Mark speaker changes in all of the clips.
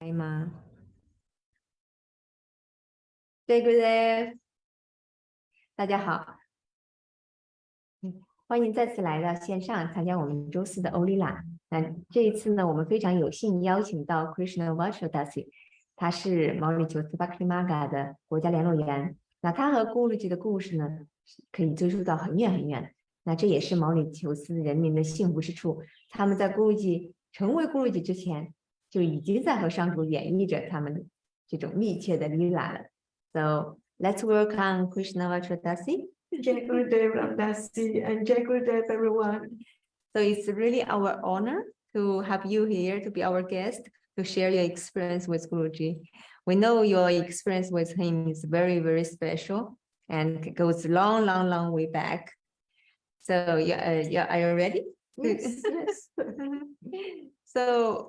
Speaker 1: 来吗？Good， 大家好，欢迎再次来到线上参加我们周四的欧丽娜。那这一次呢，我们非常有幸邀请到 Krishna Vacho Dasi， 他是毛里求斯 Bhakti Marga 的国家联络员。那他和咕噜吉的故事呢，可以追溯到很远很远。那这也是毛里求斯人民的幸福之处。他们在咕噜吉成为咕噜吉之前，就已经在和上主演绎着他们这种密切的利拉了。So let's welcome Krishna Vacho Dasi.
Speaker 2: Jai Gurudev Dasi and Jai Gurudev everyone.
Speaker 1: So it's really our honor to have you here to be our guest, to share your experience with Guruji. We know your experience with him is very, very special and goes long way back. So are you ready?
Speaker 2: Yes, yes.
Speaker 1: So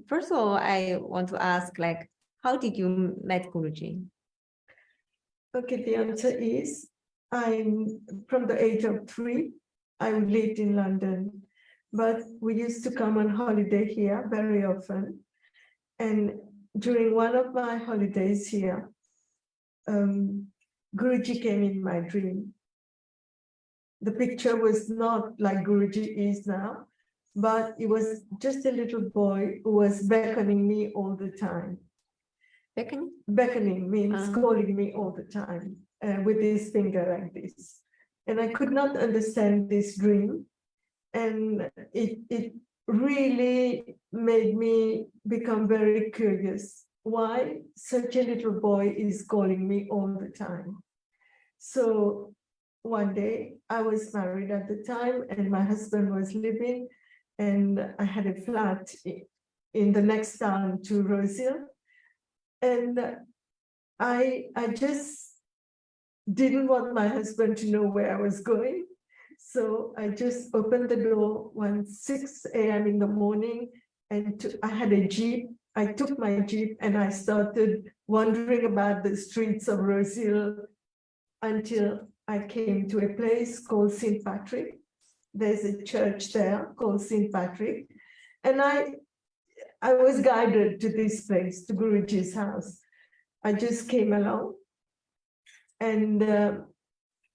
Speaker 1: first of all, I want to ask, like, how did you met Guruji?
Speaker 2: Okay, the answer is I'm from the age of 3. I lived in London, but we used to come on holiday here very often. And during one of my holidays here, Guruji came in my dream. The picture was not like Guruji is now, but it was just a little boy who was beckoning me all the time.
Speaker 1: Beckoning?
Speaker 2: Beckoning means calling me all the time with his finger like this. And I could not understand this dream. And it really made me become very curious why such a little boy is calling me all the time. So one day I was married at the time and my husband was living, and I had a flat in the next town to Rosehill. And I just didn't want my husband to know where I was going. So I just opened the door 6 a.m. in the morning, and I had a Jeep. I took my Jeep and I started wandering about the streets of Rosehill until I came to a place called St. Patrick. There's a church there called St. Patrick. And I was guided to this place, to Guruji's house. I just came along. And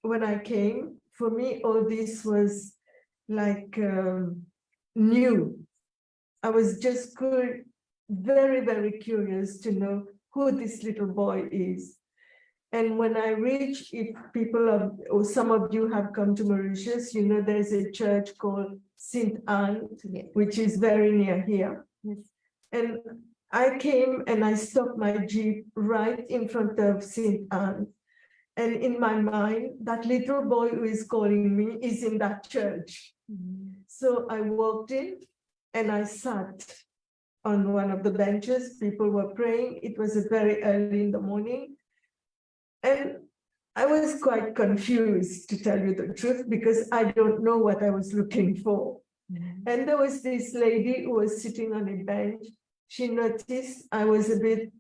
Speaker 2: when I came, for me, all this was like new. I was just very, very curious to know who this little boy is. And when I reached, if people or some of you have come to Mauritius, you know there's a church called St. Anne, which is very near here.
Speaker 1: Yes.
Speaker 2: And I came and I stopped my Jeep right in front of St. Anne. And in my mind, that little boy who is calling me is in that church.
Speaker 1: Mm-hmm.
Speaker 2: So I walked in and I sat on one of the benches. People were praying. It was very early in the morning. And I was quite confused, to tell you the truth, because I don't know what I was looking for. Mm-hmm. And there was this lady who was sitting on a bench. She noticed I was a bit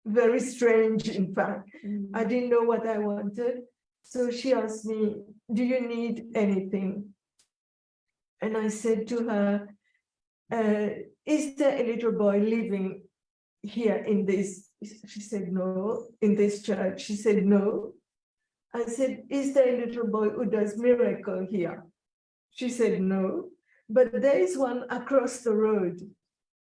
Speaker 2: very strange, in fact. Mm-hmm. I didn't know what I wanted. So she asked me, do you need anything? And I said to her, is there a little boy living here in this? She said, no. In this church? She said, no. I said, is there a little boy who does miracle here? She said, no. But there is one across the road.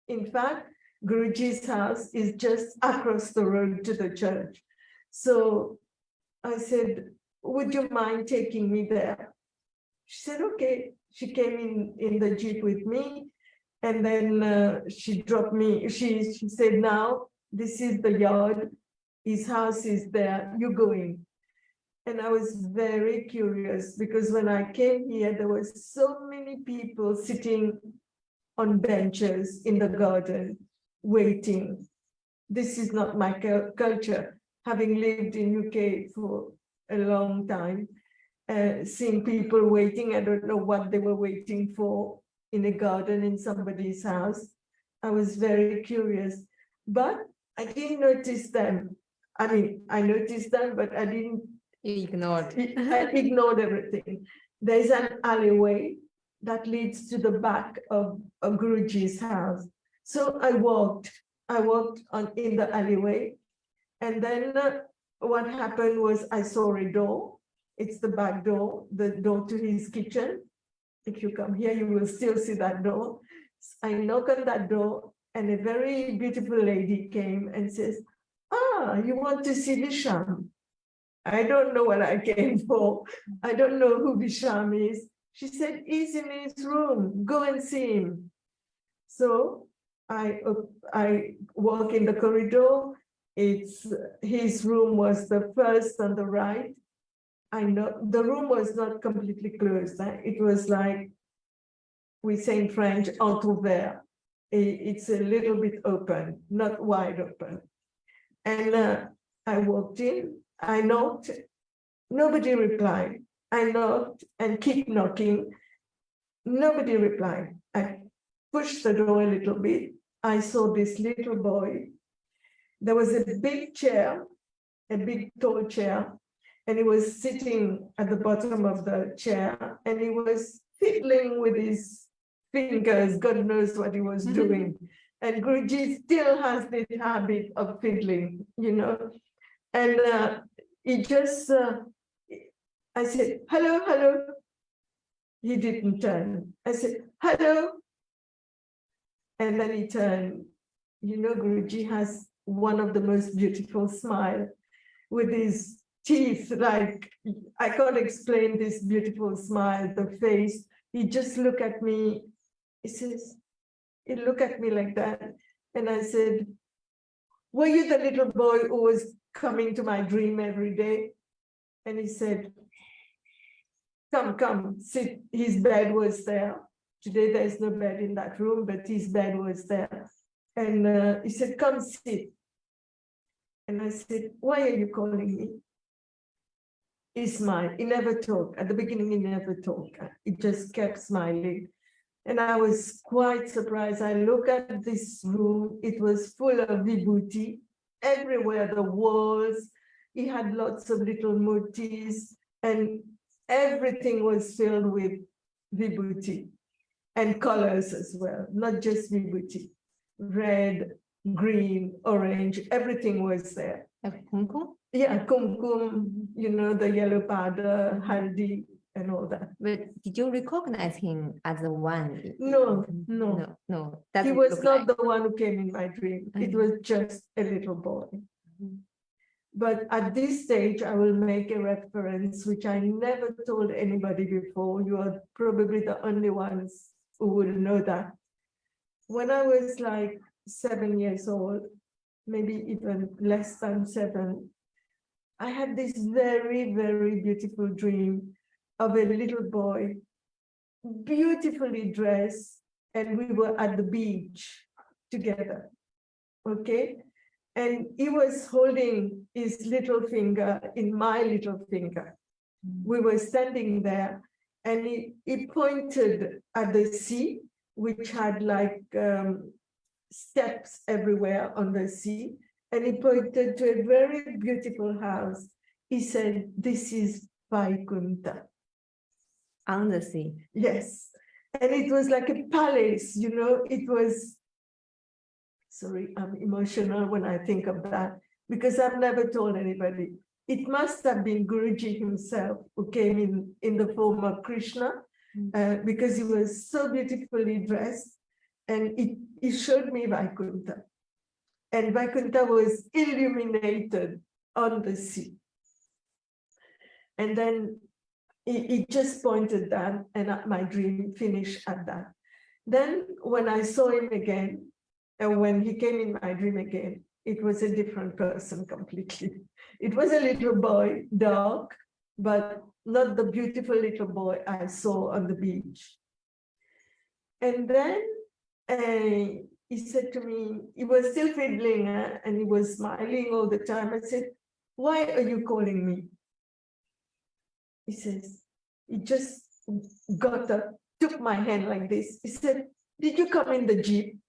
Speaker 2: In fact, Guruji's house is just across the road to the church. So I said, would you mind taking me there? She said, okay. She came in the Jeep with me, and then she dropped me. She said, now, this is the yard. His house is there. You go in. And I was very curious because when I came here, there were so many people sitting on benches in the garden, waiting. This is not my culture. Having lived in UK for a long time, seeing people waiting, I don't know what they were waiting for in a garden in somebody's house. I was very curious, but I didn't notice them. I mean, I noticed them, but I didn't.
Speaker 1: You ignored.
Speaker 2: I ignored everything. There's an alleyway that leads to the back of Guruji's house. So I walked I walked in the alleyway, and then what happened was I saw a door. It's the back door, the door to his kitchen. If you come here, you will still see that door. I knock on that door, and a very beautiful lady came and says, "Ah, you want to see Visham?" I don't know what I came for. I don't know who Visham is. She said, "He's in his room. Go and see him." So I walk in the corridor. His room was the first on the right. I know the room was not completely closed. It was like, we say in French, Outubro. It's a little bit open, not wide open. And I walked in, I knocked, nobody replied. I knocked and keep knocking, nobody replied. I pushed the door a little bit. I saw this little boy. There was a big chair, a big tall chair, and he was sitting at the bottom of the chair, and he was fiddling with his fingers. God knows what he was doing. And Guruji still has this habit of fiddling, you know. And he just, I said, "Hello, hello." He didn't turn. I said, "Hello." And then he turned. You know, Guruji has one of the most beautiful smile with his teeth, like, I can't explain this beautiful smile, the face. He just looked at me. He says, he looked at me like that. And I said, "Were you the little boy who was coming to my dream every day?" And he said, "Come, come, sit." His bed was there. Today there's no bed in that room, but his bed was there. And he said, "Come, sit." And I said, "Why are you calling me?" He smiled. He never talked. At the beginning, he never talked. He just kept smiling. And I was quite surprised. I looked at this room. It was full of vibhuti everywhere, the walls. He had lots of little murtis, and everything was filled with vibhuti and colors as well, not just vibhuti. Red, green, orange, everything was there.
Speaker 1: Kumkum?
Speaker 2: Yeah, kumkum, you know, the yellow powder, haldi, and all that.
Speaker 1: But did you recognize him as the one?
Speaker 2: No.
Speaker 1: No.
Speaker 2: He was not the one who came in my dream. It was just a little boy. But at this stage, I will make a reference, which I never told anybody before. You are probably the only ones who will know that. When I was like 7 years old, maybe even less than 7, I had this very, very beautiful dream of a little boy, beautifully dressed, and we were at the beach together, okay? And he was holding his little finger in my little finger. We were standing there, and he pointed at the sea, which had like steps everywhere on the sea. And he pointed to a very beautiful house. He said, "This is Vaikunta."
Speaker 1: On the sea.
Speaker 2: Yes. And it was like a palace, you know, it was, sorry, I'm emotional when I think of that, because I've never told anybody. It must have been Guruji himself who came in the form of Krishna, because he was so beautifully dressed, and he showed me Vaikunta. And Vaikunta was illuminated on the sea. And then he just pointed that, and my dream finished at that. Then when I saw him again, and when he came in my dream again, it was a different person completely. It was a little boy, dark, but not the beautiful little boy I saw on the beach. And then he said to me, he was still fiddling, and he was smiling all the time. I said, "Why are you calling me?" He says, he just got up, took my hand like this. He said, "Did you come in the jeep?"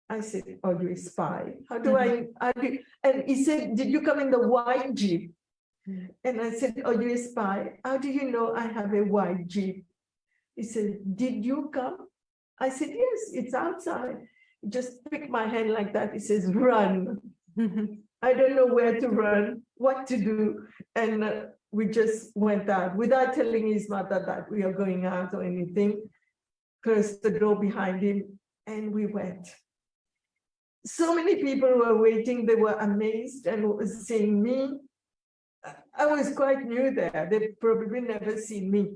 Speaker 2: I said, "Oh, you're a spy. How do I?" And he said, "Did you come in the white jeep?" And I said, "Oh, you're a spy. How do you know I have a white jeep?" He said, "Did you come?" I said, "Yes, it's outside." He just picked my hand like that. He says, run. I don't know where to run, what to do. And we just went out without telling his mother that we are going out or anything. Closed the door behind him and we went. So many people were waiting. They were amazed and was seeing me. I was quite new there. They'd probably never seen me.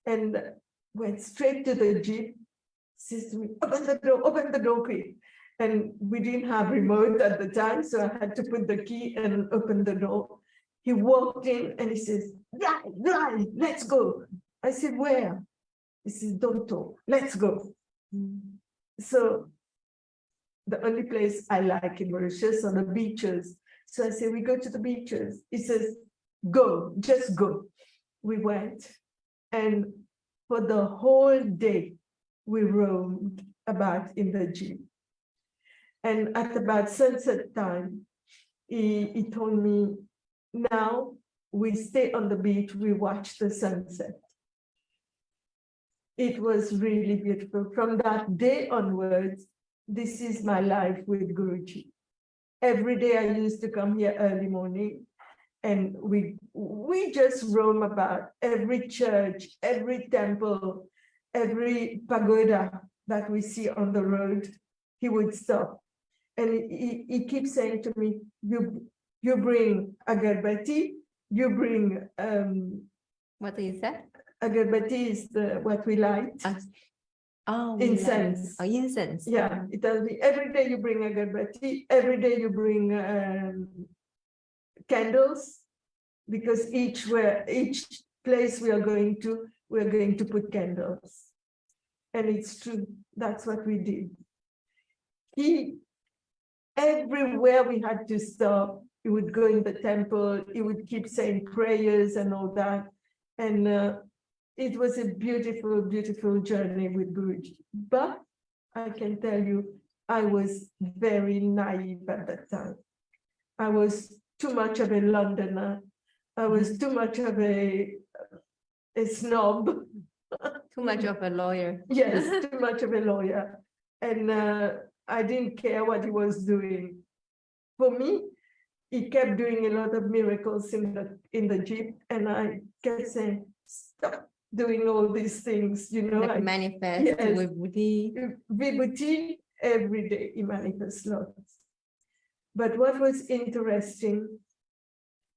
Speaker 2: And went straight to the jeep. Says to me, open the door, quick. And we didn't have remote at the time, so I had to put the key and open the door. He walked in and he says, drive, let's go. I said, where? He says, don't talk, let's go. So the only place I like in Mauritius are the beaches. So I said, we go to the beaches. He says, go, just go. We went. And for the whole day, we roamed about in the jeep. And at about sunset time, he told me, now we stay on the beach, we watch the sunset. It was really beautiful. From that day onwards, this is my life with Guruji. Every day I used to come here early morning and we just roam about every church, every temple, every pagoda that we see on the road. He would stop. And he keeps saying to me, you bring agarbatti, you bring
Speaker 1: What is that?
Speaker 2: agarbatti is what we light. Incense.
Speaker 1: Oh, incense.
Speaker 2: Yeah, it tells me every day you bring agarbatti, every day you bring candles, because each place we are going to put candles. And it's true, that's what we did. Everywhere we had to stop, he would go in the temple, he would keep saying prayers and all that. And it was a beautiful, beautiful journey with Guruji. But I can tell you, I was very naive at that time. I was too much of a Londoner. I was too much of a snob.
Speaker 1: Too much of a lawyer.
Speaker 2: Yes, too much of a lawyer. And I didn't care what he was doing. For me, he kept doing a lot of miracles in the jeep, and I kept saying, stop doing all these things, you know.
Speaker 1: Like manifest with Buddhi.
Speaker 2: Vibhuti, every day he manifests lots. But what was interesting,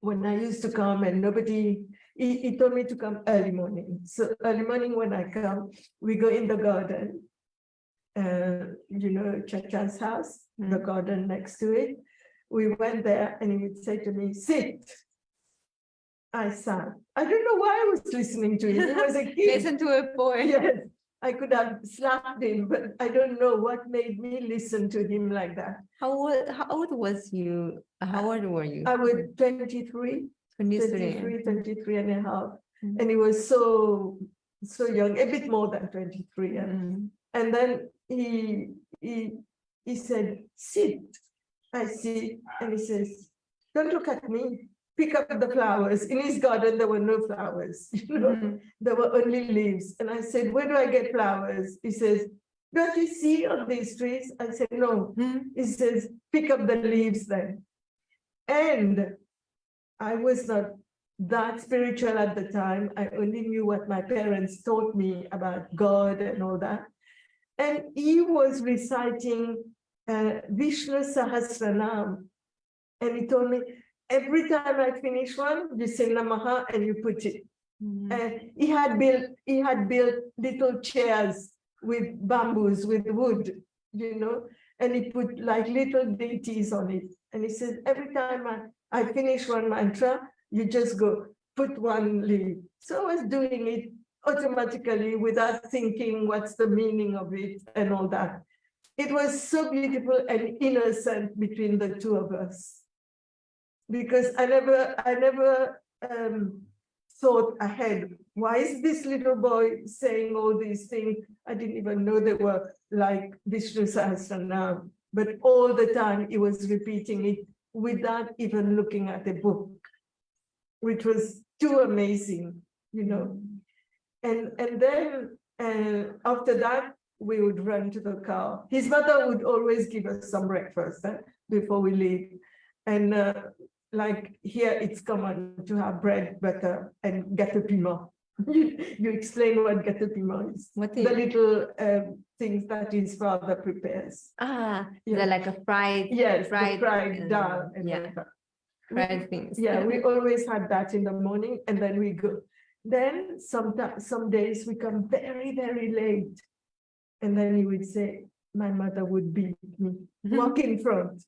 Speaker 2: when I used to come and nobody, he told me to come early morning. So early morning when I come, we go in the garden. You know, Chacha's house, the garden next to it. We went there and he would say to me, sit. I sat. I don't know why I was listening to him. He was a kid.
Speaker 1: Listen to a poem.
Speaker 2: Yes, I could have slapped him, but I don't know what made me listen to him like that.
Speaker 1: How old was you? How old were you?
Speaker 2: I was 23 and a half. And he was so young, a bit more than 23. Yeah. And then he said, sit. I sit, and he says, don't look at me. Pick up the flowers. In his garden, there were no flowers. You know, there were only leaves. And I said, where do I get flowers? He says, don't you see on these trees? I said, no. He says, pick up the leaves then. And I was not that spiritual at the time. I only knew what my parents taught me about God and all that. And he was reciting Vishnu Sahasranam. And he told me, every time I finish one, you say Namaha and you put it. And he had built little chairs with bamboos, with wood, you know, and he put like little deities on it. And he said, every time I finish one mantra, you just go, put one leaf. So I was doing it automatically without thinking what's the meaning of it and all that. It was so beautiful and innocent between the two of us, because I never thought ahead. Why is this little boy saying all these things? I didn't even know they were like Vishnu Sahasranam, but all the time he was repeating it without even looking at a book, which was too amazing, you know. And then after that, we would run to the car. His mother would always give us some breakfast before we leave. And like here, it's common to have bread, butter, and gâteau piment. You explain what gâteau piment is.
Speaker 1: What
Speaker 2: The little things that his father prepares.
Speaker 1: They're like a fried,
Speaker 2: Yes,
Speaker 1: fried,
Speaker 2: fried dal.
Speaker 1: fried things.
Speaker 2: Yeah, we always had that in the morning, and then we go. Then some days we come very, very late. And then he would say, my mother would beat me, walk in front.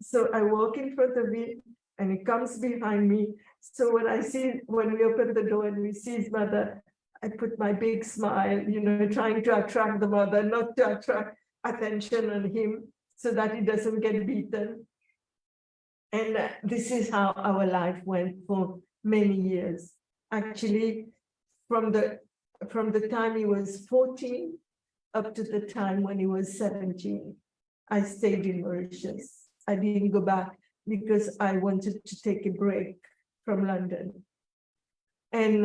Speaker 2: So I walk in front of him and he comes behind me. So when we open the door and we see his mother, I put my big smile, trying to attract the mother, not to attract attention on him so that he doesn't get beaten. And this is how our life went for many years. Actually, from the time he was 14 up to the time when he was 17, I stayed in Mauritius. I didn't go back because I wanted to take a break from London. And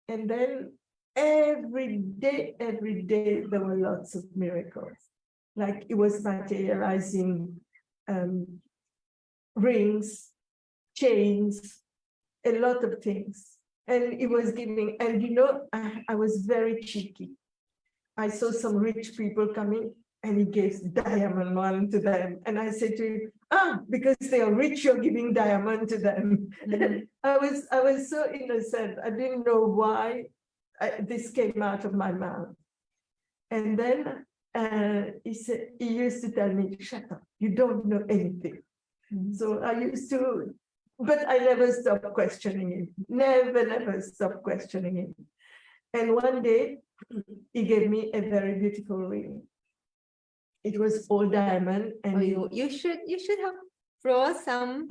Speaker 2: then every day, there were lots of miracles. Like it was materializing rings, chains, a lot of things. And it was giving, and I was very cheeky. I saw some rich people coming and he gave diamond one to them. And I said to him, because they are rich, you're giving diamond to them.
Speaker 1: Mm-hmm.
Speaker 2: I was so innocent. I didn't know why this came out of my mouth. And then he used to tell me, shut up, you don't know anything. Mm-hmm. So I used to, but I never stopped questioning him. Never stopped questioning him. And one day, he gave me a very beautiful ring. It was all diamond, and
Speaker 1: you should have brought some.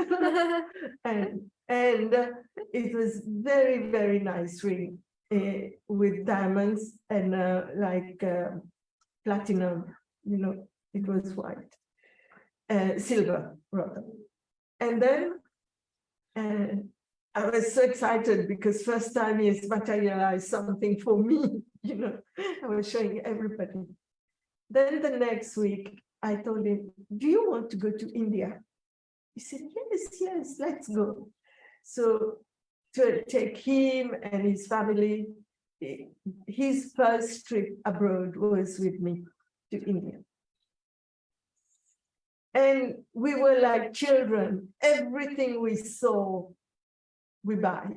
Speaker 2: and it was very, very nice ring with diamonds and platinum. It was white, silver rather. And then I was so excited because first time he has materialized something for me. I was showing everybody. Then the next week, I told him, do you want to go to India? He said, yes, let's go. So to take him and his family, his first trip abroad was with me to India. And we were like children. Everything we saw, we buy.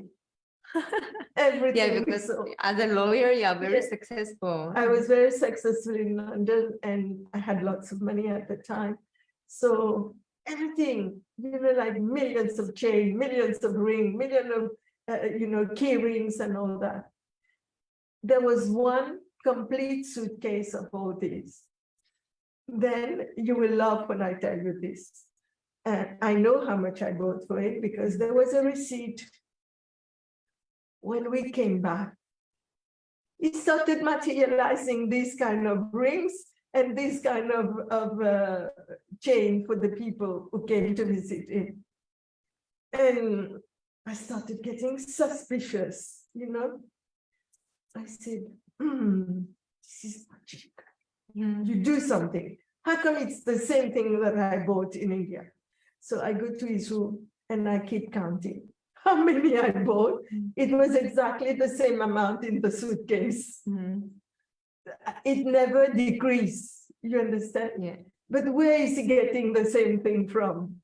Speaker 2: Everything.
Speaker 1: Because as a lawyer, you are very successful.
Speaker 2: I was very successful in London and I had lots of money at the time. So everything, like millions of chains, millions of rings, millions of, key rings and all that. There was one complete suitcase of all these. Then you will laugh when I tell you this. I know how much I bought for it because there was a receipt. When we came back, he started materializing these kind of rings and this kind of chain for the people who came to visit him. And I started getting suspicious, I said, this is magic. You do something. How come it's the same thing that I bought in India? So I go to his room and I keep counting how many I bought. It was exactly the same amount in the suitcase. It never decreased, you understand?
Speaker 1: Yeah.
Speaker 2: But where is he getting the same thing from?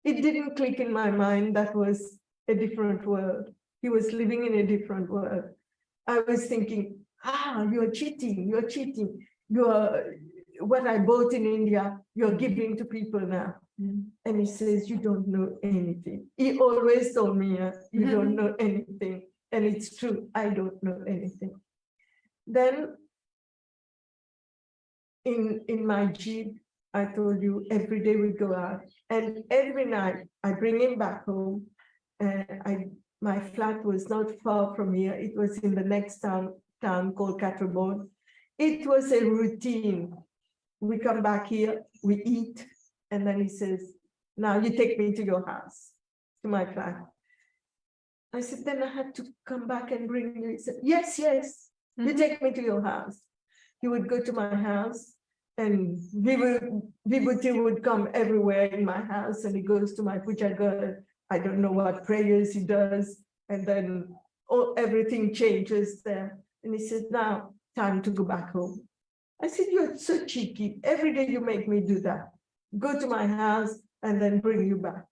Speaker 2: It didn't click in my mind that was a different world. He was living in a different world. I was thinking, you're cheating. What I bought in India, you're giving to people now. And he says, you don't know anything. He always told me, you don't know anything. And it's true, I don't know anything. Then in my Jeep, I told you, every day we go out. And every night I bring him back home. My flat was not far from here. It was in the next town called Outubro. It was a routine. We come back here, we eat, and then he says, now you take me to your house, to my flat. I said, then I had to come back and bring you. He said, yes. You take me to your house. He would go to my house, and Vibhuti would come everywhere in my house, and he goes to my puja girl. I don't know what prayers he does, and then everything changes there. And he says, now, time to go back home. I said, you're so cheeky. Every day you make me do that. Go to my house and then bring you back.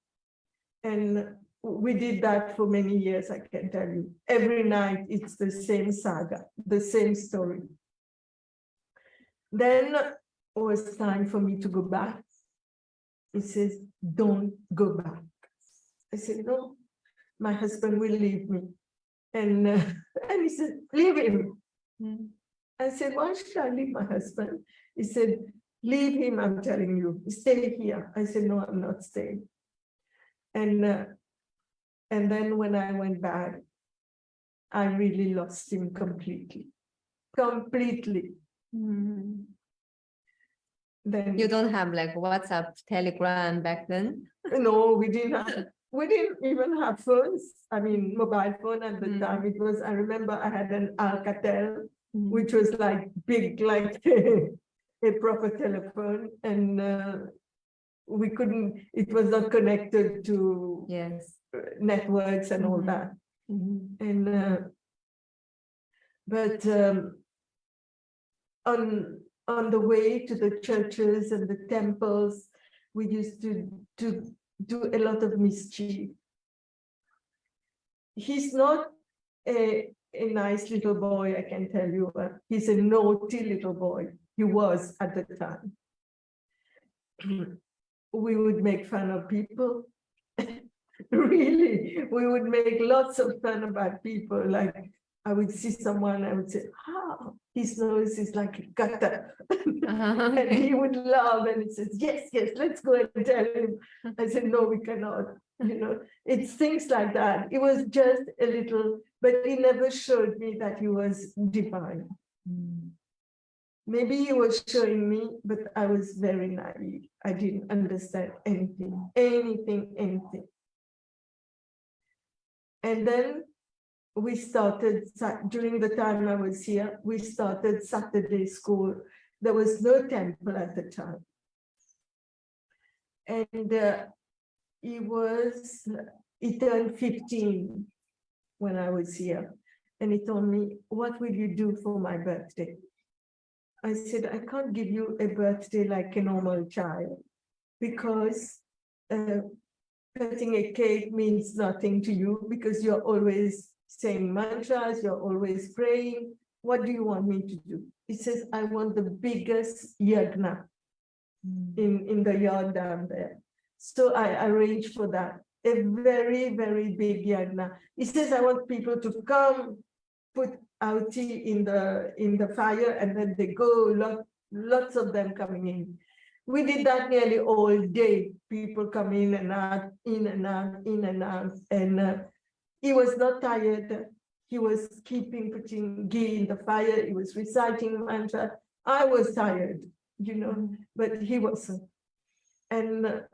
Speaker 2: And we did that for many years, I can tell you. Every night, it's the same saga, the same story. Then it was time for me to go back. He says, don't go back. I said, no, my husband will leave me. And he said, leave him. I said, why should I leave my husband? He said, leave him, I'm telling you. Stay here. I said, no, I'm not staying. And then when I went back, I really lost him completely. Completely. Then
Speaker 1: You don't have like WhatsApp, Telegram back then?
Speaker 2: no, we didn't even have phones. I mean, mobile phone at the time. It was, I remember I had an Alcatel, which was like big, like a proper telephone. And we couldn't, it was not connected to networks and all that. And but on the way to the churches and the temples, we used to do a lot of mischief. He's not a nice little boy, I can tell you. He's a naughty little boy. He was at the time. We would make fun of people. Really, we would make lots of fun about people. Like I would see someone, I would say, his nose is like a gutter. And he would laugh and he says, yes, let's go and tell him. I said, no, we cannot. It's things like that. It was just a little, but he never showed me that he was divine. Maybe he was showing me, but I was very naive. I didn't understand anything. And then we started, during the time I was here, we started Saturday school. There was no temple at the time. And he turned 15 when I was here. And he told me, what will you do for my birthday? I said, I can't give you a birthday like a normal child because cutting a cake means nothing to you because you're always saying mantras, you're always praying. What do you want me to do? He says, I want the biggest yagna in the yard down there. So I arranged for that, a very, very big yagna. He says, I want people to come, put Ahuti in the fire, and then they go, lots of them coming in. We did that nearly all day. People come in and out, in and out. And he was not tired. He was putting ghee in the fire. He was reciting mantra. I was tired, but he wasn't. And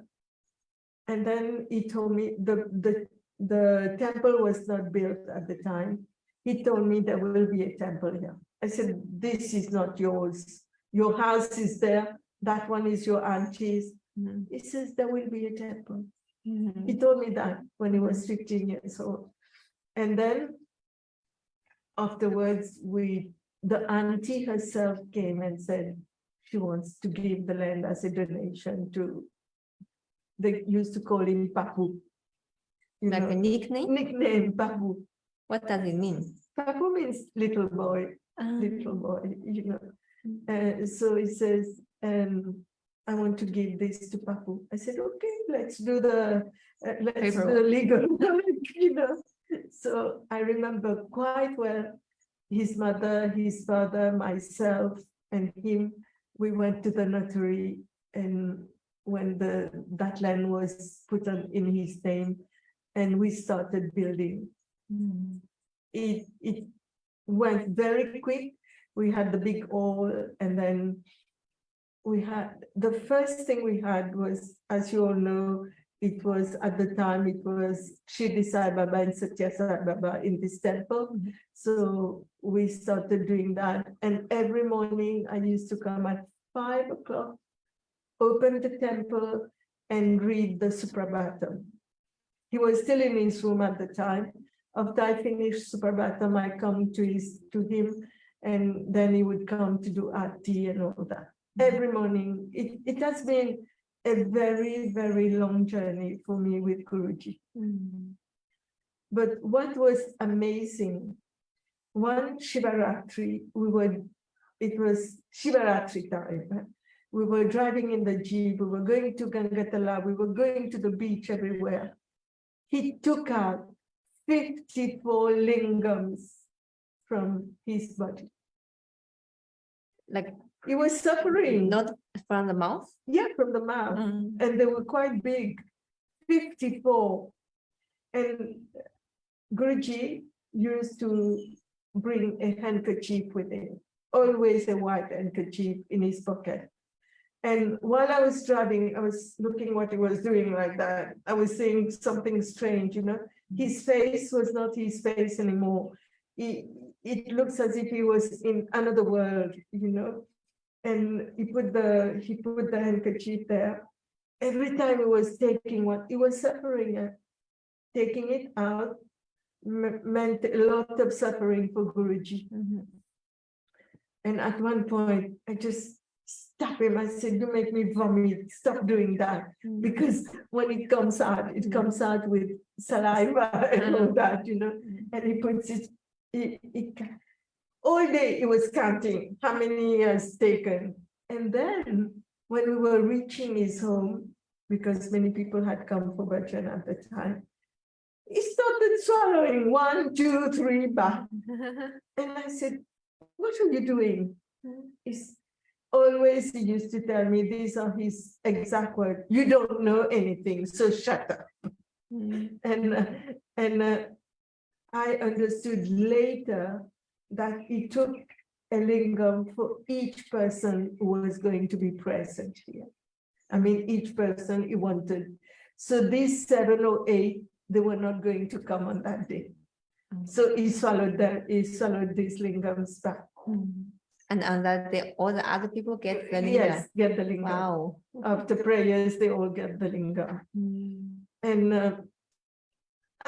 Speaker 2: then he told me the temple was not built at the time. He told me there will be a temple here. I said, this is not yours. Your house is there. That one is your auntie's. He says, there will be a temple. He told me that when he was 15 years old. And then afterwards, the auntie herself came and said she wants to give the land as a donation to, they used to call him Papu.
Speaker 1: Like a nickname?
Speaker 2: Nickname, Papu.
Speaker 1: What does it mean?
Speaker 2: Papu means little boy, So he says, I want to give this to Papu. I said, okay, let's do the legal work, So I remember quite well his mother, his father, myself, and him. We went to the notary, and when that land was put in his name, and we started building. It went very quick. We had the big hall, and then we had, the first thing we had was, as you all know, it was at the time, it was Shirdi Sai Baba and Satya Sai Baba in this temple. So we started doing that. And every morning I used to come at 5 o'clock, open the temple and read the Suprabhatam. He was still in his room at the time. After I finished Suprabhatam, I come to him, and then he would come to do Aarti and all that. Every morning. It has been a very, very long journey for me with Guruji. But what was amazing, one Shivaratri, it was Shivaratri time. We were driving in the Jeep, we were going to Gangatala, we were going to the beach everywhere. He took out 54 lingams from his body.
Speaker 1: Like
Speaker 2: he was suffering.
Speaker 1: Not from the mouth?
Speaker 2: Yeah, from the mouth. And they were quite big, 54. And Guruji used to bring a handkerchief with him, always a white handkerchief in his pocket. And while I was driving, I was looking what he was doing like that. I was seeing something strange, you know. His face was not his face anymore. It looks as if he was in another world, you know. And he put the handkerchief there. Every time he was taking what he was suffering, taking it out meant a lot of suffering for Guruji. And at one point, I just stopped him. I said, "You make me vomit. Stop doing that." Because when it comes out with saliva and all that, you know. And he puts it, all day he was counting how many he has taken. And then when we were reaching his home, because many people had come for bhajan at the time, he started swallowing 1, 2, 3 back. And I said, "What are you doing?" He used to tell me, these are his exact words, "You don't know anything, so shut up." And I understood later that he took a lingam for each person who was going to be present here. I mean, each person he wanted. So these 7 or 8, they were not going to come on that day. So he swallowed these lingams back.
Speaker 1: And on that day, all the other people get the lingam?
Speaker 2: Yes, get the lingam.
Speaker 1: Wow.
Speaker 2: After prayers, they all get the lingam. And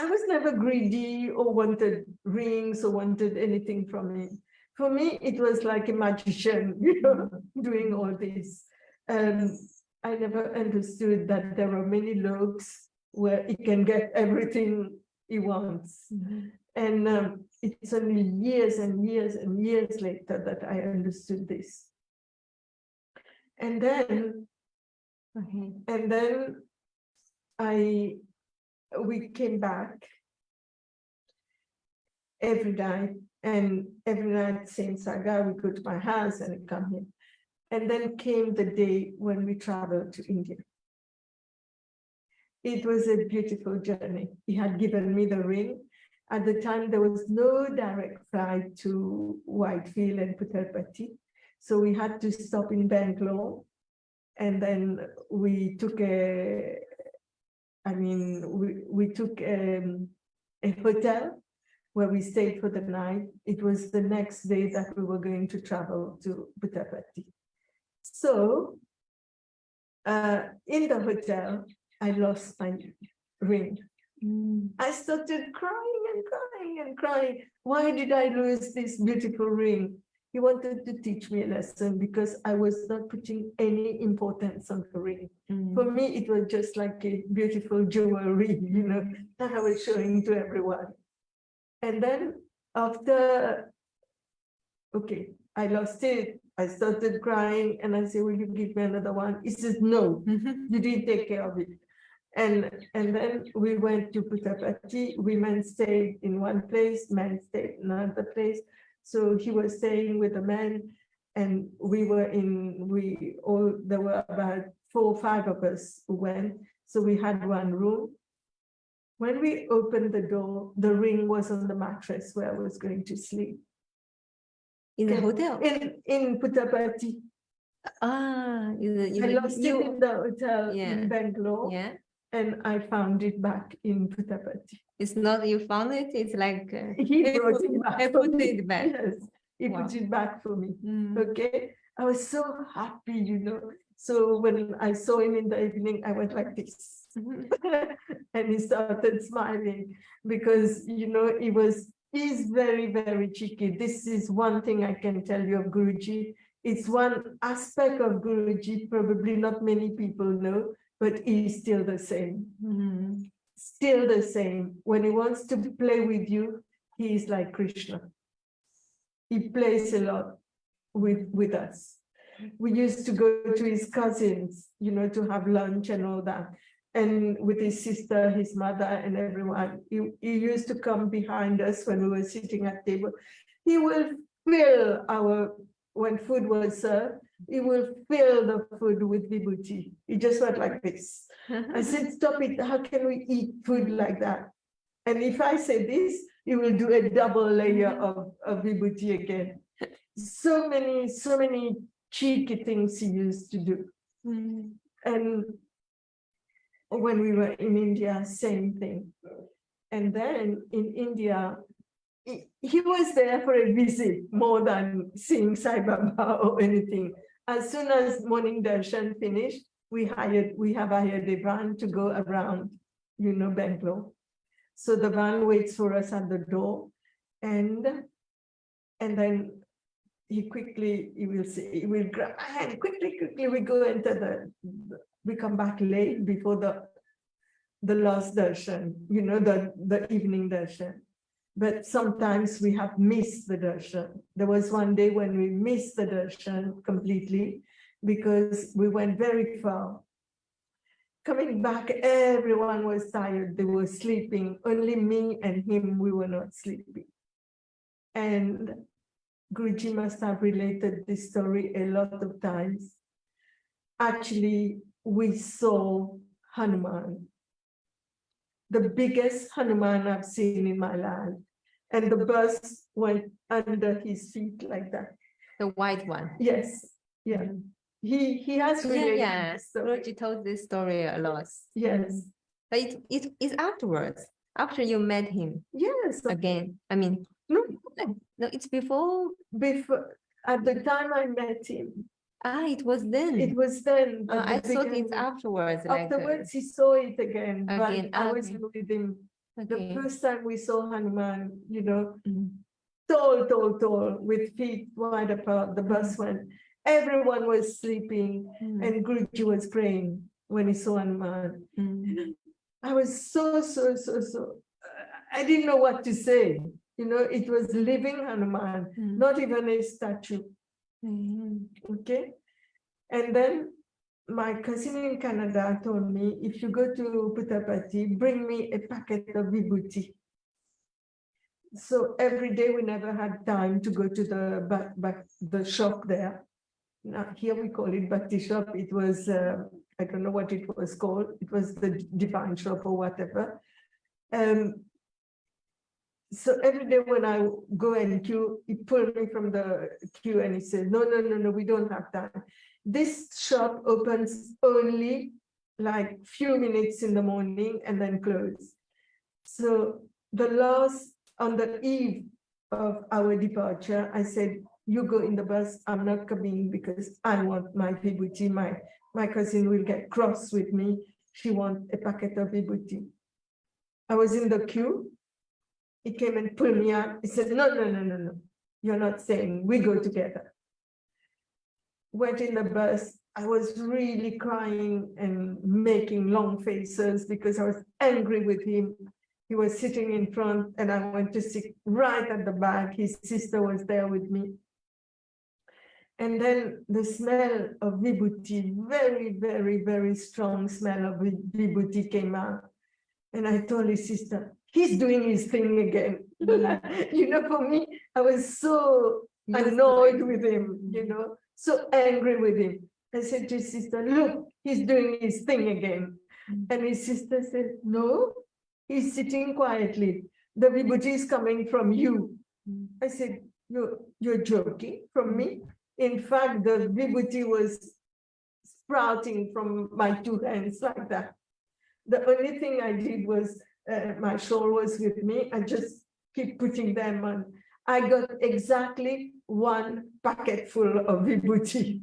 Speaker 2: I was never greedy or wanted rings or wanted anything from him. For me, it was like a magician, you know, doing all this. I never understood that there are many loks where he can get everything he wants. And it's only years and years and years later that I understood this. And then, we came back every night, and every night same saga, we go to my house and come here. And then came the day when we traveled to India. It was a beautiful journey. He had given me the ring. At the time, there was no direct flight to Whitefield and Puttaparthi. So we had to stop in Bangalore. And then we took a hotel where we stayed for the night. It was the next day that we were going to travel to Puttaparthi. So in the hotel, I lost my ring. I started crying and crying and crying. Why did I lose this beautiful ring? He wanted to teach me a lesson because I was not putting any importance on the ring. For me, it was just like a beautiful jewelry, you know, that I was showing to everyone. And then after, I lost it. I started crying and I said, "Will you give me another one?" He says, "No, you didn't take care of it." And then we went to Puttaparthi. Women stayed in one place, men stayed in another place. So he was staying with the men, and there were about 4 or 5 of us who went. So we had one room. When we opened the door, the ring was on the mattress where I was going to sleep.
Speaker 1: In the hotel?
Speaker 2: In Puttaparthi.
Speaker 1: I
Speaker 2: lost it in the hotel in Bangalore.
Speaker 1: Yeah.
Speaker 2: and I found it back in Puttaparthi.
Speaker 1: It's not you found it, it's like
Speaker 2: He brought it back.
Speaker 1: I
Speaker 2: for
Speaker 1: put
Speaker 2: me.
Speaker 1: it back.
Speaker 2: Yes, he
Speaker 1: Wow.
Speaker 2: put it back for me.
Speaker 1: Mm.
Speaker 2: Okay, I was so happy, you know. So when I saw him in the evening, I went like this. And he started smiling because, you know, he's very, very cheeky. This is one thing I can tell you of Guruji. It's one aspect of Guruji, probably not many people know, but he's still the same.
Speaker 1: Mm.
Speaker 2: Still the same. When he wants to play with you, he is like Krishna. He plays a lot with us. We used to go to his cousins, you know, to have lunch and all that. And with his sister, his mother, and everyone, he used to come behind us when we were sitting at table. He will fill when food was served, he will fill the food with vibhuti. He just went like this. I said, stop it. How can we eat food like that? And if I say this, he will do a double layer of vibhuti again. So many cheeky things he used to do.
Speaker 1: Mm.
Speaker 2: And when we were in India, same thing. And then in India, he was there for a visit more than seeing Sai Baba or anything. As soon as morning darshan finished, we have hired a van to go around, you know, Bangalore. So the van waits for us at the door, and then he will say, he will grab my hand, quickly, we go into we come back late before the last darshan, you know, the evening darshan. But sometimes we have missed the darshan. There was one day when we missed the darshan completely because we went very far. Coming back, everyone was tired. They were sleeping. Only me and him, we were not sleeping. And Guruji must have related this story a lot of times. Actually, we saw Hanuman, the biggest Hanuman I've seen in my life. And the bus went under his feet like that.
Speaker 1: The white one.
Speaker 2: Yes, yeah.
Speaker 1: Mm.
Speaker 2: He has related
Speaker 1: Yeah.
Speaker 2: this story.
Speaker 1: Guruji told this story a lot.
Speaker 2: Yes.
Speaker 1: But it's afterwards, after you met him
Speaker 2: Yes.
Speaker 1: again. I mean,
Speaker 2: No,
Speaker 1: no, it's before.
Speaker 2: at the time I met him,
Speaker 1: It was then.
Speaker 2: it was then. But
Speaker 1: I
Speaker 2: the
Speaker 1: thought
Speaker 2: beginning-
Speaker 1: it's afterwards.
Speaker 2: Afterwards, he saw it again,
Speaker 1: Again,
Speaker 2: but I
Speaker 1: okay.
Speaker 2: wasn't with him.
Speaker 1: Like,
Speaker 2: The
Speaker 1: okay.
Speaker 2: first time we saw Hanuman, you know,
Speaker 1: Mm.
Speaker 2: tall, with feet wide apart, the bus went. Everyone was sleeping,
Speaker 1: Mm.
Speaker 2: and Guruji was praying when he saw Hanuman.
Speaker 1: Mm.
Speaker 2: I was so, I didn't know what to say. You know, it was living Hanuman,
Speaker 1: Mm.
Speaker 2: not even a statue.
Speaker 1: Mm.
Speaker 2: Okay. And then my cousin in Canada told me, if you go to Puttaparthi, bring me a packet of vibhuti. So every day we never had time to go to the shop there. Now here we call it Bhakti shop. It was, I don't know what it was called. It was the divine shop or whatever. So every day when I go and queue, he pulled me from the queue and he said, no, we don't have time. This shop opens only like few minutes in the morning and then close. So on the eve of our departure, I said, you go in the bus, I'm not coming because I want my vibhuti. My cousin will get cross with me. She wants a packet of vibhuti. I was in the queue. He came and pulled me out. He said, no. You're not staying. We go together. Went in the bus. I was really crying and making long faces because I was angry with him. He was sitting in front and I went to sit right at the back. His sister was there with me. And then the smell of vibhuti, very strong smell of vibhuti came out. And I told his sister, he's doing his thing again. You know, for me, I was so annoyed with him, you know, so angry with him. I said to his sister, look, he's doing his thing again. And his sister said, no, he's sitting quietly. The vibhuti is coming from you. I said, you're joking from me? In fact, the vibhuti was sprouting from my two hands like that. The only thing I did was my shawl was with me. I just keep putting them on. I got exactly one packet full of vibhuti.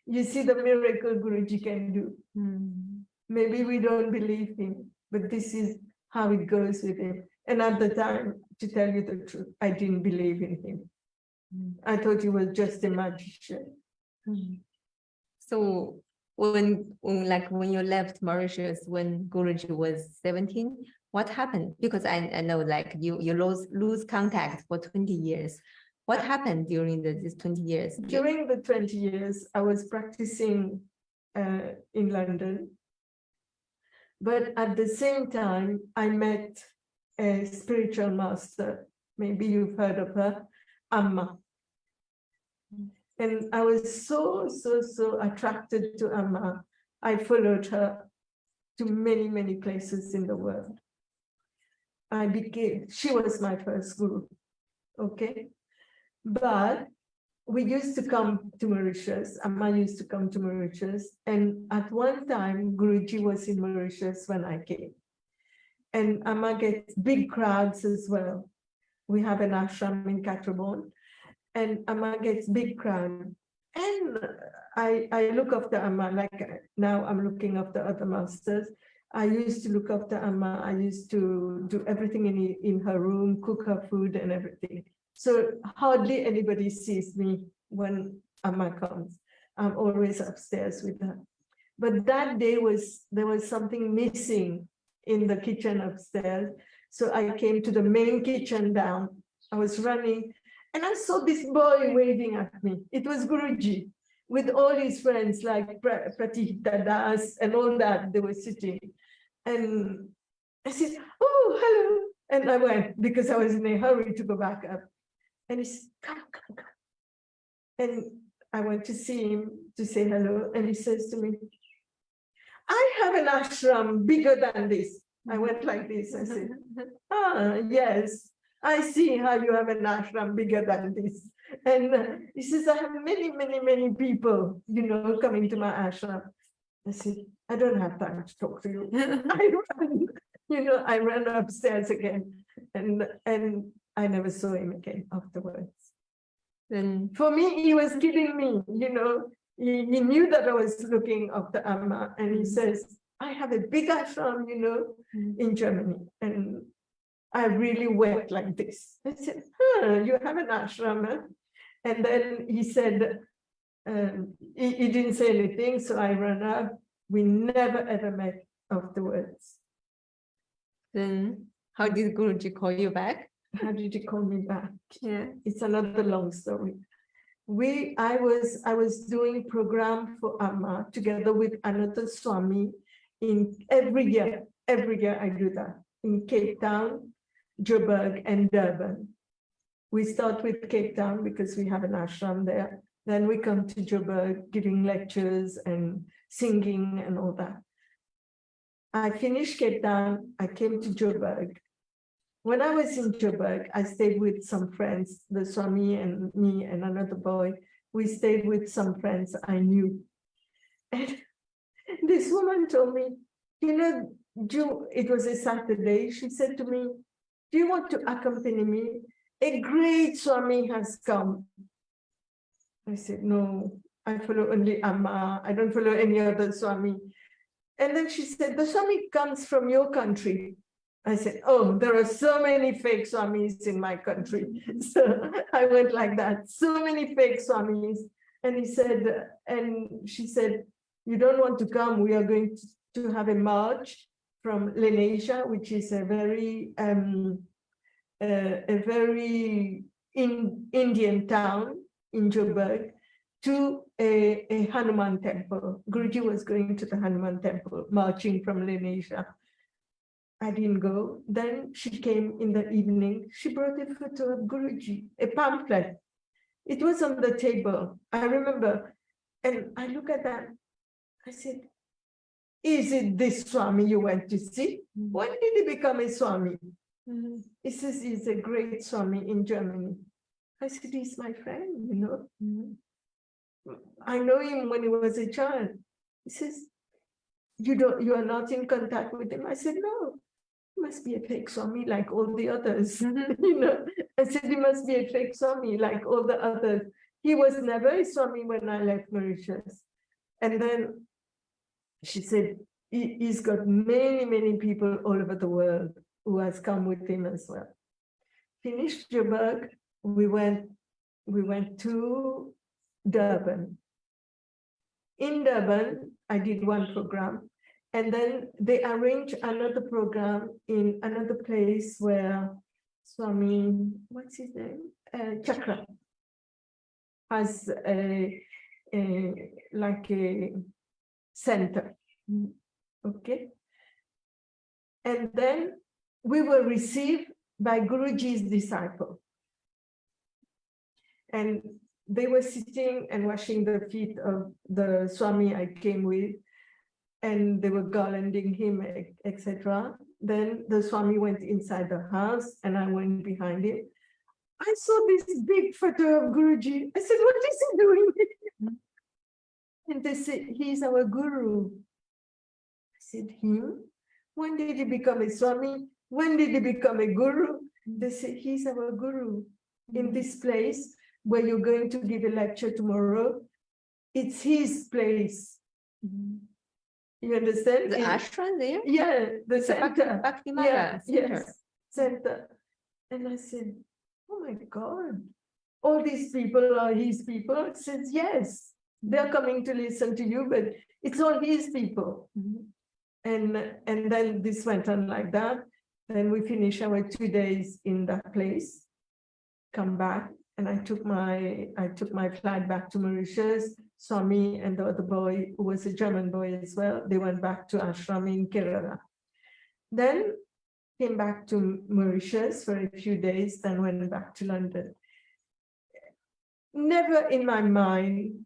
Speaker 2: You see the miracle Guruji can do. Maybe we don't believe him, but this is how it goes with him. And at the time, to tell you the truth, I didn't believe in him. I thought he was just a magician.
Speaker 1: So when you left Mauritius when Guruji was 17, what happened? Because I know like you lose contact for 20 years. What happened during these 20 years?
Speaker 2: During the 20 years, I was practicing in London. But at the same time, I met a spiritual master. Maybe you've heard of her, Amma. And I was so attracted to Amma. I followed her to many, many places in the world. She was my first guru, okay? But we used to come to Mauritius. Amma used to come to Mauritius. And at one time, Guruji was in Mauritius when I came. And Amma gets big crowds as well. We have an ashram in Catrabon, and Amma gets big crowd. And I look after Amma, like now I'm looking after other masters. I used to look after Amma. I used to do everything in her room, cook her food and everything. So hardly anybody sees me when Amma comes. I'm always upstairs with her. But that day there was something missing in the kitchen upstairs. So I came to the main kitchen down. I was running and I saw this boy waving at me. It was Guruji with all his friends like Pratita Das and all that. They were sitting. And I said, oh, hello. And I went because I was in a hurry to go back up. And he said, come. And I went to see him to say hello. And he says to me, I have an ashram bigger than this. I went like this. I said, yes, I see how you have an ashram bigger than this. And he says, I have many people, coming to my ashram. I said, I don't have time to talk to you. I ran upstairs again. And I never saw him again afterwards. And for me, he was kidding me, He knew that I was looking after Amma, and he says, I have a big ashram, in Germany. And I really wept like this. I said, you have an ashram, huh? And then he said, he didn't say anything, so I ran up. We never ever met afterwards.
Speaker 1: Then how did Guruji call you back?
Speaker 2: How did he call me back?
Speaker 1: Yeah,
Speaker 2: it's another long story. I was doing program for Amma together with another Swami in every year I do that in Cape Town, Joburg, and Durban. We start with Cape Town because we have an ashram there. Then we come to Joburg giving lectures and singing and all that. I finished Cape Town, I came to Joburg. When I was in Joburg, I stayed with some friends, the Swami and me and another boy. We stayed with some friends I knew. And this woman told me, it was a Saturday. She said to me, do you want to accompany me? A great Swami has come. I said, no, I follow only Amma. I don't follow any other Swami. And then she said, the Swami comes from your country. I said, oh, there are so many fake Swamis in my country. So I went like that, so many fake Swamis. And she said, you don't want to come. We are going to have a march from Lenasia, which is a very Indian town in Joburg, to a Hanuman temple. Guruji was going to the Hanuman temple, marching from Lenasia. I didn't go. Then she came in the evening. She brought a photo of Guruji, a pamphlet. It was on the table. I remember. And I look at that. I said, is it this Swami you went to see? When did he become a Swami? He says he's a great Swami in Germany. I said, he's my friend, I know him when he was a child. He says, you are not in contact with him. I said, no, he must be a fake Swami like all the others. I said, he must be a fake Swami like all the others. He was never a Swami when I left Mauritius. And then she said, he's got many, many people all over the world who has come with him as well. Finished Joburg, we went to Durban. In Durban, I did one program, and then they arranged another program in another place where Swami, what's his name? Chakra has like a center. Okay. And then we were received by Guruji's disciple. And they were sitting and washing the feet of the Swami I came with, and they were garlanding him, etc. Then the Swami went inside the house and I went behind him. I saw this big photo of Guruji. I said, what is he doing here? And they said, he's our Guru. I said, him? When did he become a Swami? When did he become a Guru? They said, he's our Guru. In this place where you're going to give a lecture tomorrow, it's his place. You understand?
Speaker 1: The ashram there?
Speaker 2: Yeah, the center.
Speaker 1: Bhakti Marga center.
Speaker 2: Yes, center. And I said, oh my God, all these people are his people? It says, yes, they're coming to listen to you, but it's all his people. And then this went on like that. Then we finished our 2 days in that place, come back, and I took my flight back to Mauritius. Swami and the other boy, who was a German boy as well, they went back to ashram in Kerala. Then came back to Mauritius for a few days, then went back to London. Never in my mind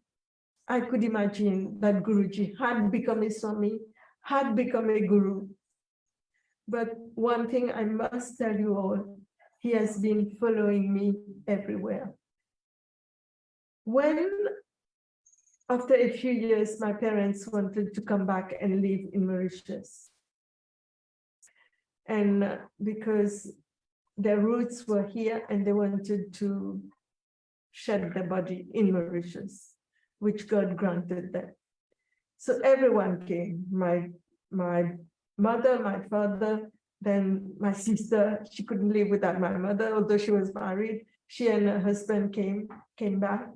Speaker 2: I could imagine that Guruji had become a Swami, had become a Guru. But one thing I must tell you all, he has been following me everywhere. When, after a few years, my parents wanted to come back and live in Mauritius, and because their roots were here and they wanted to shed their body in Mauritius, which God granted them. So everyone came, my mother, my father, then my sister. She couldn't live without my mother, although she was married. She and her husband came back.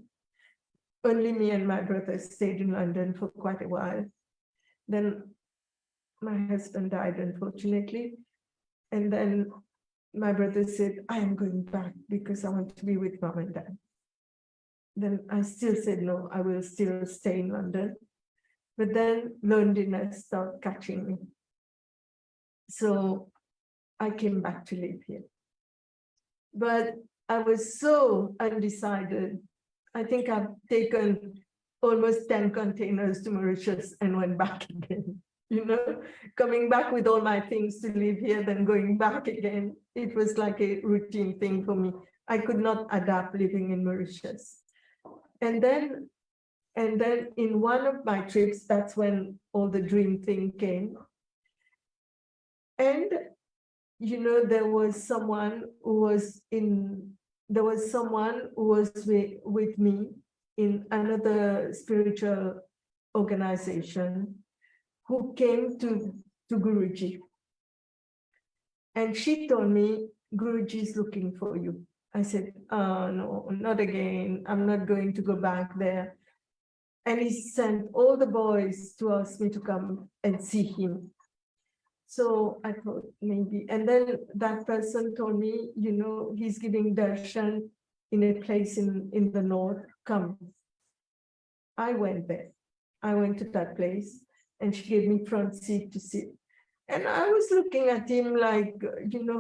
Speaker 2: Only me and my brother stayed in London for quite a while. Then my husband died, unfortunately. And then my brother said, I am going back because I want to be with mom and dad. Then I still said, no, I will still stay in London. But then loneliness started catching me. So I came back to live here. But I was so undecided. I think I've taken almost 10 containers to Mauritius and went back again. Coming back with all my things to live here, then going back again. It was like a routine thing for me. I could not adapt living in Mauritius. And then in one of my trips, that's when all the dream thing came. And, there was someone who was with me in another spiritual organization who came to Guruji. And she told me, Guruji is looking for you. I said, oh, no, not again. I'm not going to go back there. And he sent all the boys to ask me to come and see him. So I thought maybe, and then that person told me, he's giving darshan in a place in the north, come. I went there. I went to that place and she gave me front seat to sit. And I was looking at him like,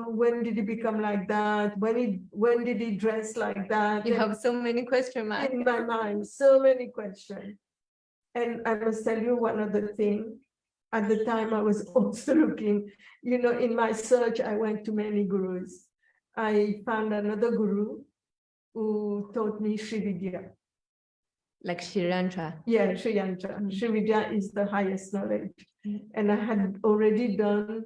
Speaker 2: when did he become like that? When did he dress like that?
Speaker 1: You have so many questions, Marga.
Speaker 2: In my mind, so many questions. And I must tell you one other thing. At the time, I was also looking, in my search, I went to many gurus. I found another guru who taught me Sri Vidya.
Speaker 1: Like Sri Yantra.
Speaker 2: Yeah, Sri Yantra. Sri Vidya is the highest knowledge. And I had already done,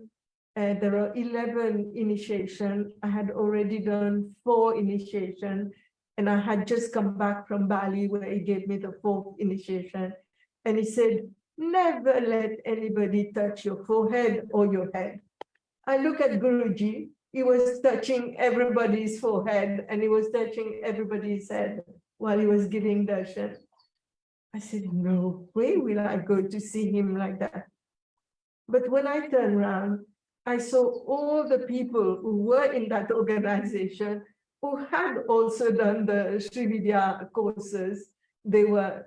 Speaker 2: there are 11 initiation. I had already done 4 initiation. And I had just come back from Bali where he gave me the 4th initiation. And he said, never let anybody touch your forehead or your head. I look at Guruji, he was touching everybody's forehead and he was touching everybody's head while he was giving darshan. I said, no way will I go to see him like that. But when I turned around, I saw all the people who were in that organization who had also done the Sri Vidya courses. They were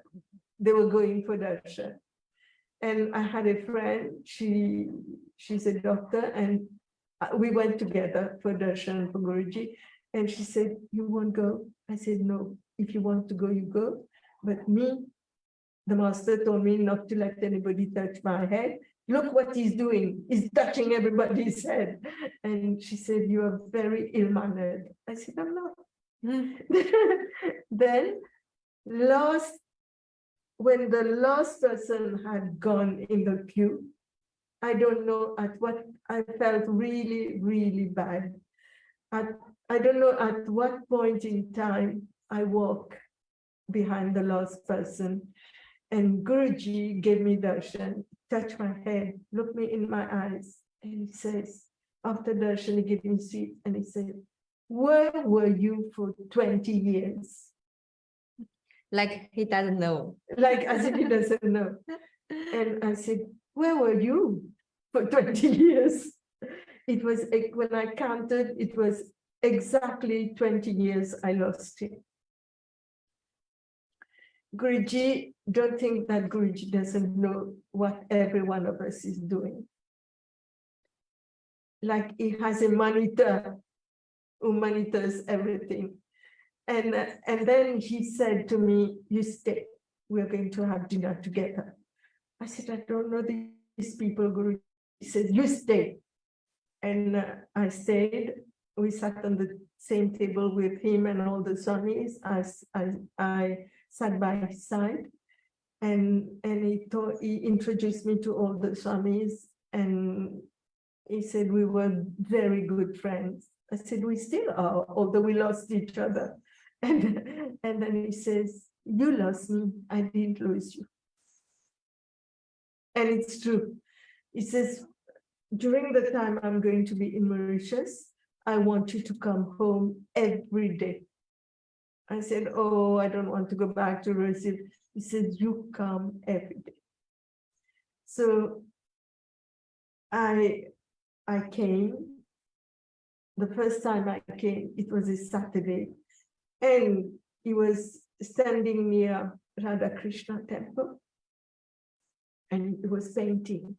Speaker 2: going for darshan. And I had a friend, she's a doctor, and we went together for darshan for Guruji. And she said, you won't go? I said, no, if you want to go, you go. But me, the master told me not to let anybody touch my head. Look what he's doing. He's touching everybody's head. And she said, you are very ill-mannered. I said, I'm not. Then when the last person had gone in the queue, I don't know at what, I felt really, really bad. I don't know at what point in time I walked behind the last person. And Guruji gave me darshan, touched my head, looked me in my eyes, and he says, after darshan, he gave me a seat, and he said, where were you for 20 years?
Speaker 1: Like he doesn't know.
Speaker 2: Like as if he doesn't know. And I said, where were you for 20 years? It was, when I counted, it was exactly 20 years I lost him. Guruji, don't think that Guruji doesn't know what every one of us is doing. Like he has a monitor who monitors everything. And then he said to me, you stay, we're going to have dinner together. I said, I don't know these people, Guruji. He said, you stay. And I stayed. We sat on the same table with him and all the Swamis. I sat by his side, and he introduced me to all the Swamis, and he said we were very good friends. I said, we still are, although we lost each other. And then he says, you lost me, I didn't lose you. And it's true. He says, during the time I'm going to be in Mauritius, I want you to come home every day. I said, oh, I don't want to go back to Brazil. He said, you come every day. So I came. The first time I came, it was a Saturday. And he was standing near Radha Krishna temple. And he was painting.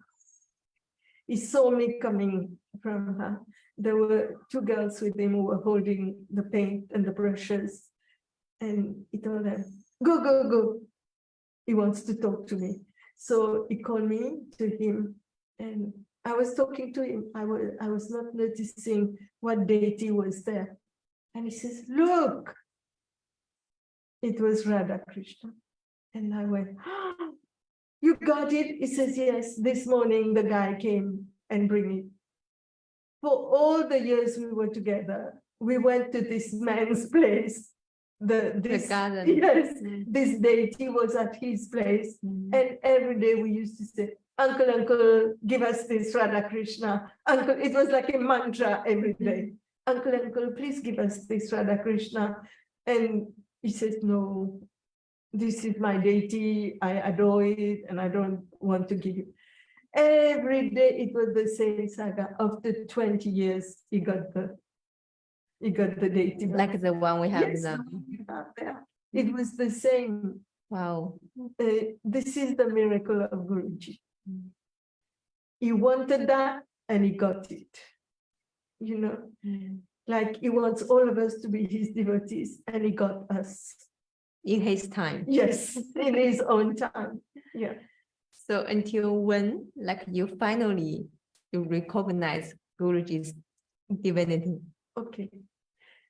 Speaker 2: He saw me coming from her. There were 2 girls with him who were holding the paint and the brushes. And he told them, go, go, go. He wants to talk to me. So he called me to him, and I was talking to him. I was not noticing what deity was there. And he says, look, it was Radha Krishna. And I went, oh, you got it? He says, yes, this morning the guy came and bring it. For all the years we were together, we went to this man's place. The
Speaker 1: garden.
Speaker 2: Yes, this deity was at his place. And every day we used to say, uncle, uncle, give us this Radha Krishna. Uncle, it was like a mantra every day. Uncle, uncle, please give us this Radha Krishna. And he says, no, this is my deity. I adore it and I don't want to give it. Every day it was the same saga. After 20 years, he got the deity back.
Speaker 1: Like the one we have
Speaker 2: Yes,
Speaker 1: now.
Speaker 2: It was the same.
Speaker 1: Wow.
Speaker 2: This is the miracle of Guruji. He wanted that and he got it. You know, like he wants all of us to be his devotees, and he got us.
Speaker 1: In his time.
Speaker 2: Yes, in his own time. Yeah.
Speaker 1: So until when, like you recognize Guruji's divinity?
Speaker 2: Okay.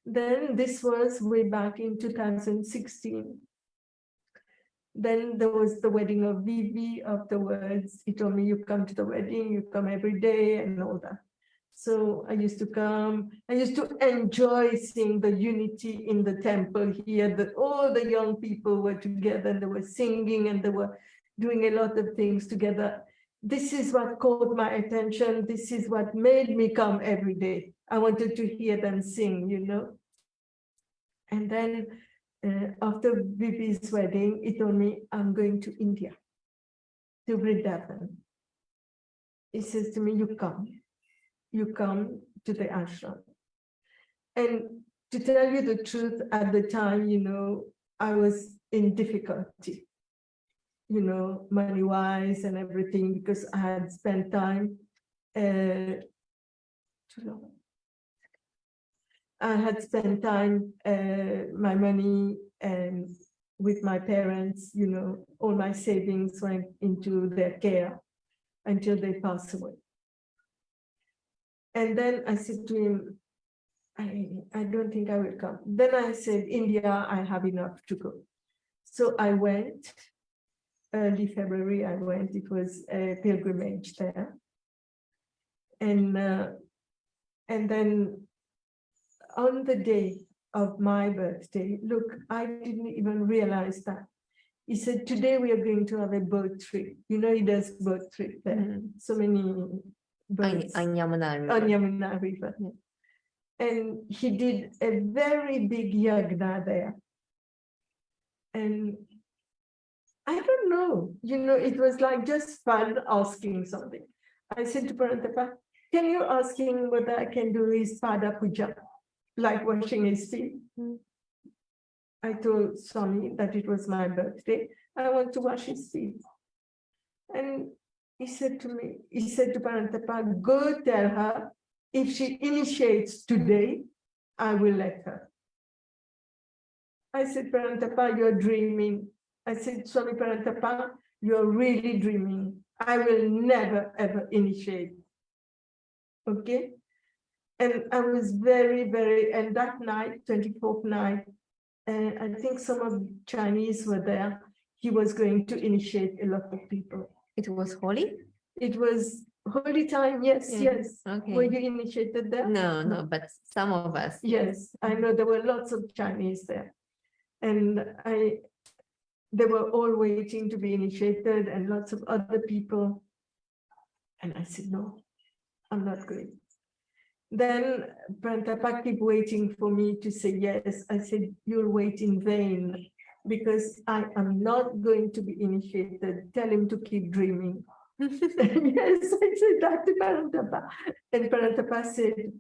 Speaker 2: Then this was way back in 2016. Then there was the wedding of Vivi afterwards. He told me, you come to the wedding, you come every day and all that. So I used to come. I used to enjoy seeing the unity in the temple here, that all the young people were together and they were singing and they were doing a lot of things together. This is what caught my attention. This is what made me come every day. I wanted to hear them sing, you know. And then after Vivi's wedding, he told me, I'm going to India, to Vrindavan. He says to me, you come to the ashram. And to tell you the truth, at the time, you know, I was in difficulty, you know, money-wise and everything, because I had spent time too long. I had spent time, my money with my parents, you know, all my savings went into their care until they passed away. And then I said to him, I don't think I will come. Then I said, India, I have enough to go. So I went, early February, I went, it was a pilgrimage there. And then on the day of my birthday, look, I didn't even realize that. He said, today we are going to have a boat trip. You know, he does boat trip there. So many boats
Speaker 1: on Yamuna River.
Speaker 2: on Yamuna River. And he did a very big yagna there. And I don't know, you know, it was like just fun asking something. I said to Parantapa, can you ask him whether I can do his pada puja, like washing his feet? I told Swami that it was my birthday. I want to wash his feet. And he said to me, he said to Parantapa, go tell her if she initiates today, I will let her. I said, Parantapa, you're dreaming. I said, Swami Parantapa, you're really dreaming. I will never, ever initiate. Okay? And I was very, very, and that night, 24th night, I think some of the Chinese were there. He was going to initiate a lot of people.
Speaker 1: It was holy?
Speaker 2: It was holy time, yes, yes.
Speaker 1: Okay.
Speaker 2: Were you initiated there?
Speaker 1: No, but some of us.
Speaker 2: Yes, I know there were lots of Chinese there. And they were all waiting to be initiated and lots of other people. And I said, no, I'm not going. Then Prantapa kept waiting for me to say yes. I said, you'll wait in vain because I am not going to be initiated. Tell him to keep dreaming. Yes, I said that to Parantapa. And Parantapa said,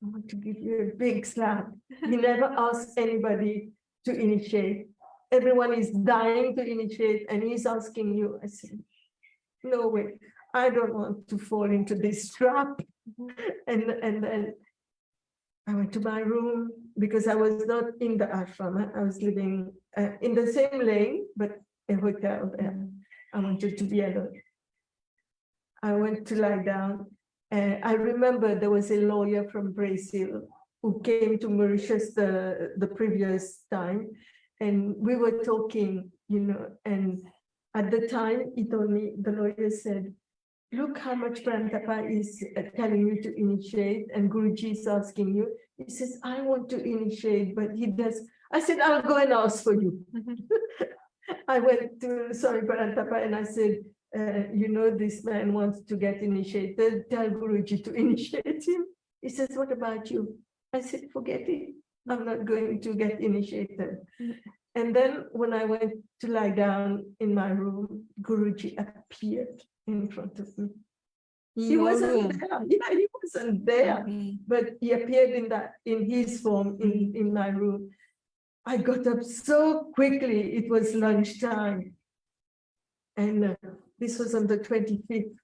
Speaker 2: I want to give you a big slap. He never asked anybody to initiate. Everyone is dying to initiate and he's asking you. I said, no way, I don't want to fall into this trap. And then I went to my room because I was not in the ashram. I was living in the same lane, but a hotel there. I wanted to be alone. I went to lie down. I remember there was a lawyer from Brazil who came to Mauritius the previous time. And we were talking, you know, and at the time he told me, the lawyer said, look how much Prantapa is telling you to initiate and Guruji is asking you. He says, I want to initiate, but he does. I said, I'll go and ask for you. I went to Swami Prantapa and I said, you know, this man wants to get initiated. Tell Guruji to initiate him. He says, what about you? I said, forget it. I'm not going to get initiated. And then when I went to lie down in my room, Guruji appeared in front of me. He wasn't there. Yeah, he wasn't there. Okay. But he appeared in his form in my room. I got up so quickly. It was lunchtime. And this was on the 25th.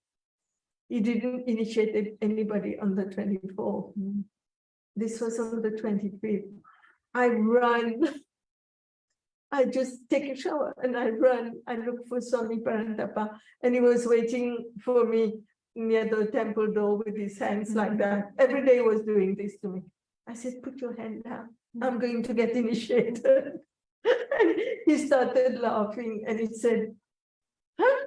Speaker 2: He didn't initiate anybody on the 24th. This was on the 25th. I run. I just take a shower and I run. I look for Swami Parantapa and he was waiting for me near the temple door with his hands like that. Every day he was doing this to me. I said, put your hand down. I'm going to get initiated. He started laughing and he said, huh?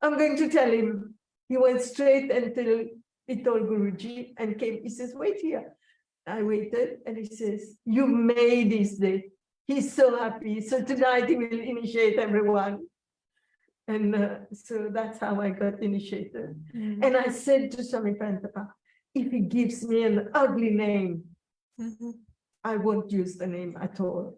Speaker 2: I'm going to tell him. He went straight until he told Guruji and came. He says, wait here. I waited and he says, you made his day. He's so happy. So tonight he will initiate everyone. And so that's how I got initiated. And I said to Swami Parantapa, if he gives me an ugly name, I won't use the name at all.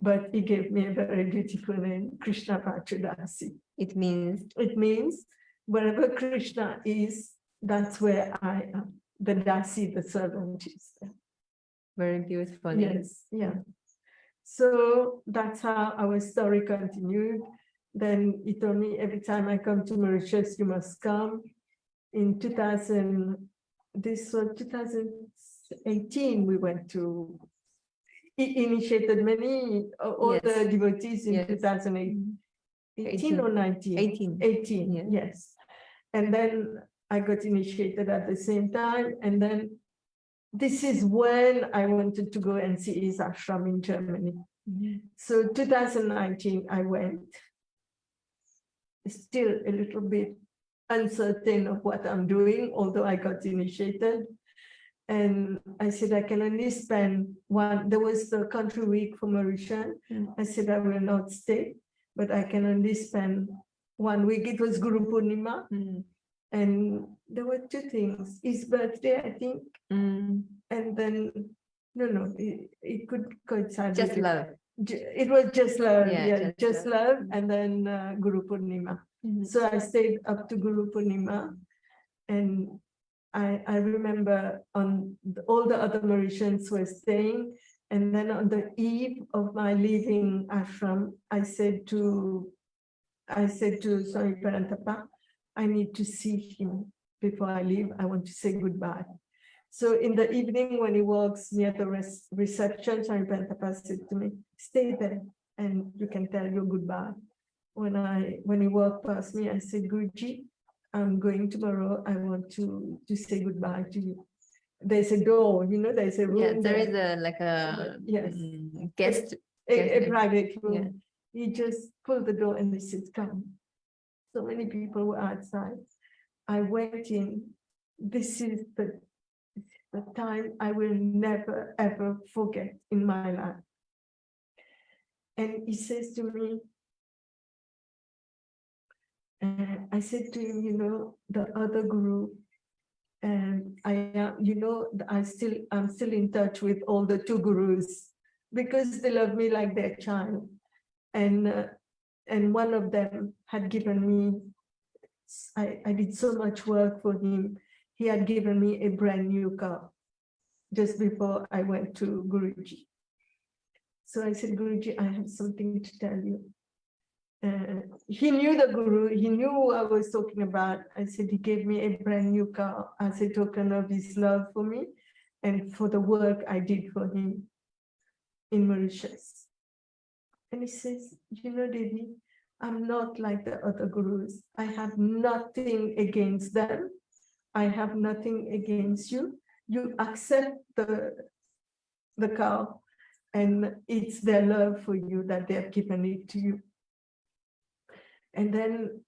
Speaker 2: But he gave me a very beautiful name, Krishna Vacho Dasi.
Speaker 1: It means
Speaker 2: Wherever Krishna is, that's where I am. The Dasi, the servant, is there.
Speaker 1: very beautiful name.
Speaker 2: Yes, yeah. So that's how our story continued. Then he told me, every time I come to Mauritius, you must come. In 2018, we went to, he initiated many, all
Speaker 1: Yes.
Speaker 2: the devotees in
Speaker 1: Yes.
Speaker 2: 2018 or 19? 18, yes. And then I got initiated at the same time. And then this is when I wanted to go and see his ashram in Germany. So 2019, I went. Still a little bit uncertain of what I'm doing, although I got initiated. And I said, I can only spend one, there was the country week for Mauritian. I said, I will not stay, but I can only spend 1 week. It was Guru Purnima. And there were two things, his birthday, I think. And then, no, it could coincide.
Speaker 1: Just
Speaker 2: with
Speaker 1: love.
Speaker 2: It was just love,
Speaker 1: Yeah,
Speaker 2: just love, and then Guru Purnima. So I stayed up to Guru Purnima, and I remember all the other Mauritians were staying, and then on the eve of my leaving ashram, I said to Swami Parantapa, I need to see him before I leave. I want to say goodbye. So in the evening, when he walks near the reception, Swami Parantapa said to me, stay there and you can tell your goodbye. When he walked past me, I said, Guruji, I'm going tomorrow. I want to say goodbye to you. There's a door, there's a room.
Speaker 1: Yeah, there
Speaker 2: is
Speaker 1: yes, guest.
Speaker 2: A private room.
Speaker 1: Yeah.
Speaker 2: He just pulled the door and he said, come. So many people were outside. I went in. This is the time I will never, ever forget in my life. And he says to me, I said to him, the other guru, and I'm still in touch with all the two gurus because they love me like their child. And one of them had given me, I did so much work for him. He had given me a brand new car just before I went to Guruji. So I said, Guruji, I have something to tell you. He knew the guru, he knew who I was talking about. I said, he gave me a brand new car as a token of his love for me and for the work I did for him in Mauritius. And he says, Devi, I'm not like the other gurus. I have nothing against them. I have nothing against you. You accept the car, and it's their love for you that they have given it to you. And then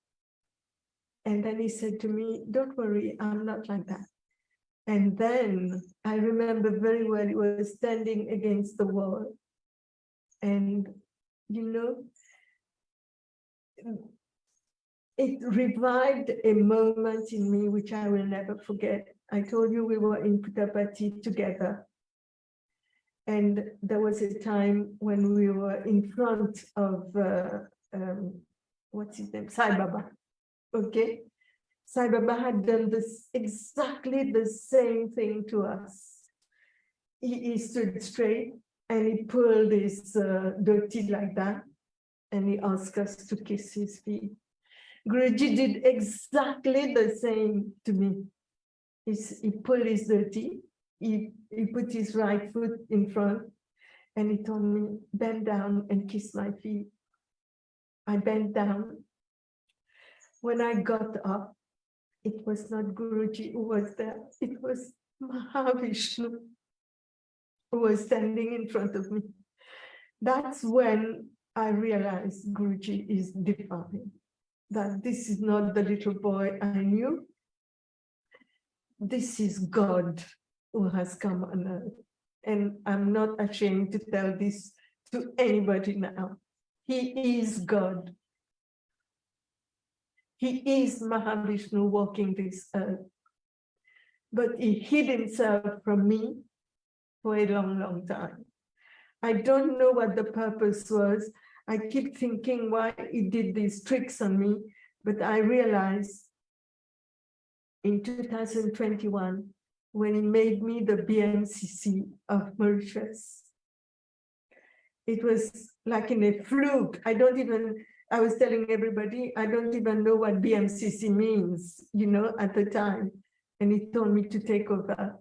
Speaker 2: he said to me, don't worry, I'm not like that. And then I remember very well, he was standing against the wall. And, it revived a moment in me, which I will never forget. I told you we were in Puttapati together. And there was a time when we were in front of, what's his name? Sai Baba. Okay. Sai Baba had done exactly the same thing to us. He stood straight and he pulled his dhoti like that. And he asked us to kiss his feet. Guruji did exactly the same to me. He pulled his dhoti, he put his right foot in front, and he told me, bend down and kiss my feet. I bent down. When I got up, it was not Guruji who was there, it was Mahavishnu who was standing in front of me. That's when I realized Guruji is divine, that this is not the little boy I knew. This is God who has come on earth. And I'm not ashamed to tell this to anybody now. He is God. He is Mahavishnu walking this earth. But he hid himself from me for a long, long time. I don't know what the purpose was. I keep thinking why he did these tricks on me, but I realized in 2021, when he made me the BMCC of Mauritius, it was like in a fluke. I was telling everybody, I don't even know what BMCC means, at the time. And he told me to take over.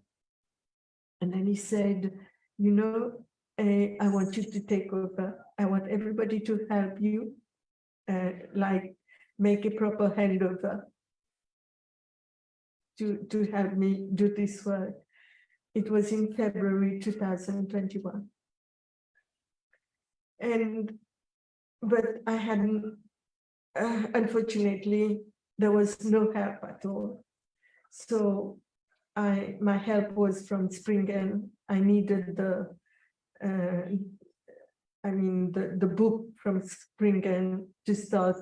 Speaker 2: And then he said, I want you to take over. I want everybody to help you, like make a proper handover to help me do this work. It was in February 2021. But I hadn't, unfortunately, there was no help at all. So my help was from Springen. I needed the book from Springen to start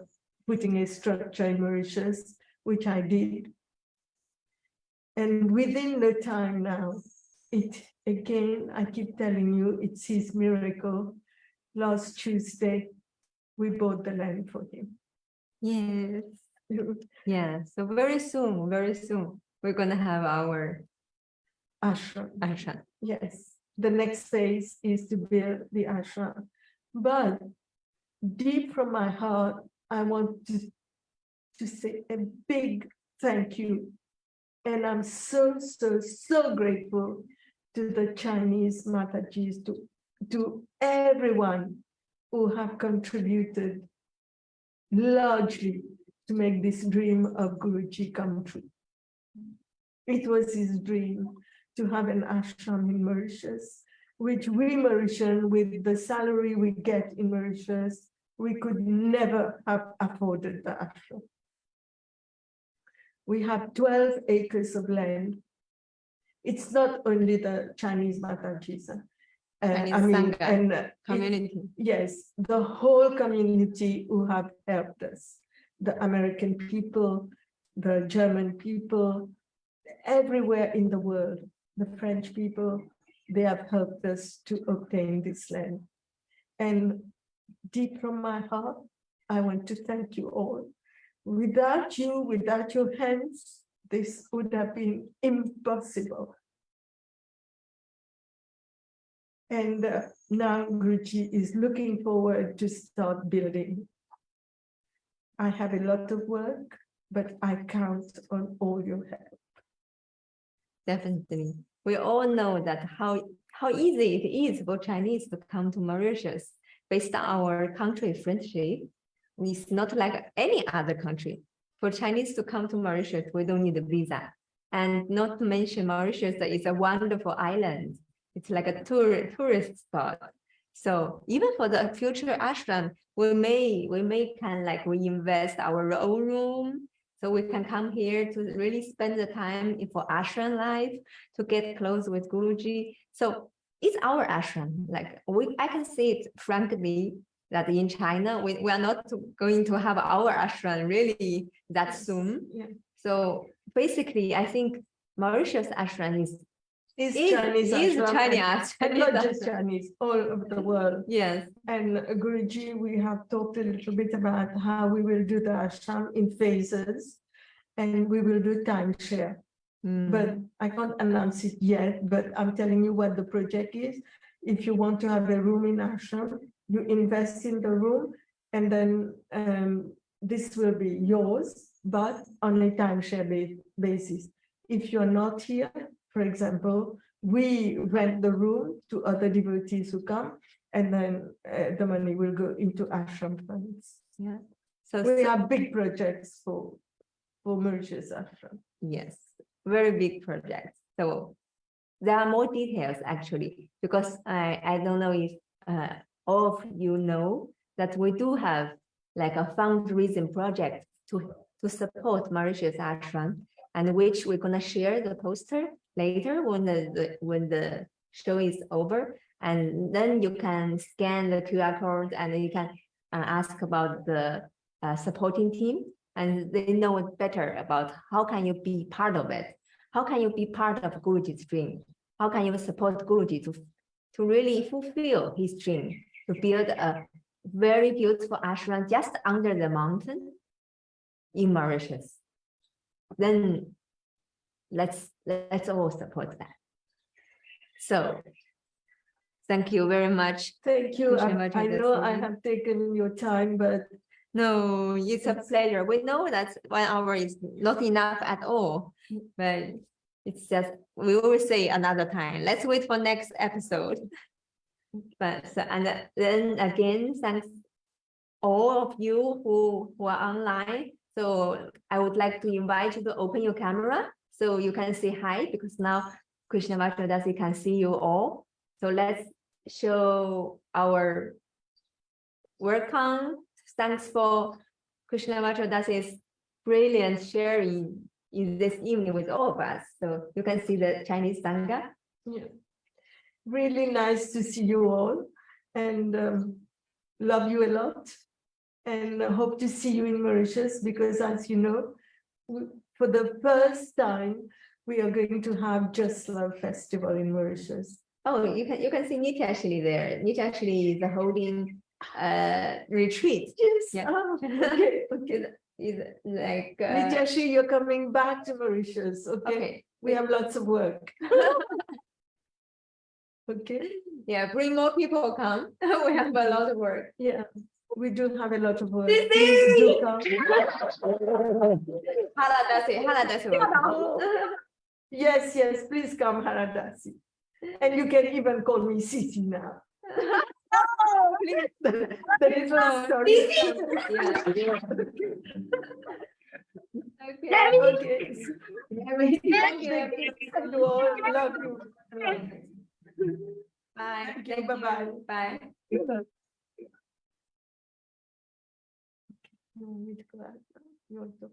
Speaker 2: putting a structure in Mauritius, which I did. And within the time now, I keep telling you, it's his miracle. Last Tuesday, we bought the land for him.
Speaker 1: Yes. Yeah. So very soon, we're going to have our ashram.
Speaker 2: Yes. The next phase is to build the ashram. But deep from my heart, I want to say a big thank you. And I'm so grateful to the Chinese Matajis, to everyone who have contributed largely to make this dream of Guruji come true. It was his dream to have an ashram in Mauritius, which we Mauritians, with the salary we get in Mauritius, we could never have afforded the ashram. We have 12 acres of land. It's not only the Chinese Matajis,
Speaker 1: community.
Speaker 2: Yes, the whole community who have helped us. The American people, the German people, everywhere in the world, the French people, they have helped us to obtain this land. And deep from my heart, I want to thank you all. Without you, without your hands, this would have been impossible. And now Guruji is looking forward to start building. I have a lot of work, but I count on all your help.
Speaker 1: Definitely. We all know that how easy it is for Chinese to come to Mauritius based on our country friendship. It's not like any other country. For Chinese to come to Mauritius, we don't need a visa. And not to mention Mauritius is a wonderful island. It's like a tourist spot. So even for the future ashram, we may we invest our own room, so we can come here to really spend the time for ashram life, to get close with Guruji. So it's our ashram. I can say it frankly that in China, we are not going to have our ashram really that soon.
Speaker 2: Yeah.
Speaker 1: So basically, I think Mauritius ashram is
Speaker 2: Chinese
Speaker 1: Chinese,
Speaker 2: and not just Chinese, all over the world.
Speaker 1: Yes.
Speaker 2: And Guruji, we have talked a little bit about how we will do the ashram in phases, and we will do timeshare. But I can't announce it yet, but I'm telling you what the project is. If you want to have a room in ashram, you invest in the room, and then this will be yours, but on a timeshare basis. If you're not here, for example, we rent the room to other devotees who come, and then the money will go into ashram funds.
Speaker 1: Yeah.
Speaker 2: So we have big projects for Mauritius ashram.
Speaker 1: Yes, very big projects. So there are more details actually, because I don't know if all of you know that we do have like a fundraising project to support Mauritius ashram, and which we're gonna share the poster later when the show is over, and then you can scan the QR code and you can ask about the supporting team, and they know better about how can you be part of it, how can you be part of Guruji's dream, how can you support Guruji to really fulfill his dream to build a very beautiful ashram just under the mountain in Mauritius. Then let's all support that. So thank you very much.
Speaker 2: Thank you.
Speaker 1: Krishna Vacho
Speaker 2: I know
Speaker 1: Dasi.
Speaker 2: I have taken your time, but
Speaker 1: No, it's a pleasure. We know that 1 hour is not enough at all, but it's just, we will say another time. Let's wait for next episode. But and then again, thanks all of you who are online. So I would like to invite you to open your camera so you can say hi, because now Krishna Vacho Dasi can see you all. So let's show our welcome. Thanks for Krishna Vacho Dasi's brilliant sharing in this evening with all of us. So you can see the Chinese Sangha.
Speaker 2: yeah, really nice to see you all, and love you a lot, and hope to see you in Mauritius, because as you know, for the first time, we are going to have Just Love Festival in Mauritius.
Speaker 1: Oh, you can see Nitya actually there. Nitya actually is holding retreat.
Speaker 2: Yes.
Speaker 1: Yeah.
Speaker 2: Oh, okay. Okay.
Speaker 1: Is like
Speaker 2: Nityashi, you're coming back to Mauritius. Okay.
Speaker 1: okay.
Speaker 2: We have lots of work. Okay.
Speaker 1: Yeah, bring more people come. We have a lot of work.
Speaker 2: Yeah, we do have a lot of work.
Speaker 1: Dasi!
Speaker 2: Please do come.
Speaker 1: Dasi will come.
Speaker 2: Yes, yes, please come, Haradasi. And you can even call me Sisi now.
Speaker 1: Please.
Speaker 2: That is my story.
Speaker 1: Yeah.
Speaker 2: Okay.
Speaker 1: Thank you.
Speaker 2: You all love you.
Speaker 1: Bye.
Speaker 2: Thank you.
Speaker 1: Thank
Speaker 2: Bye-bye.
Speaker 1: you. Bye.
Speaker 2: No need to go out. You want to-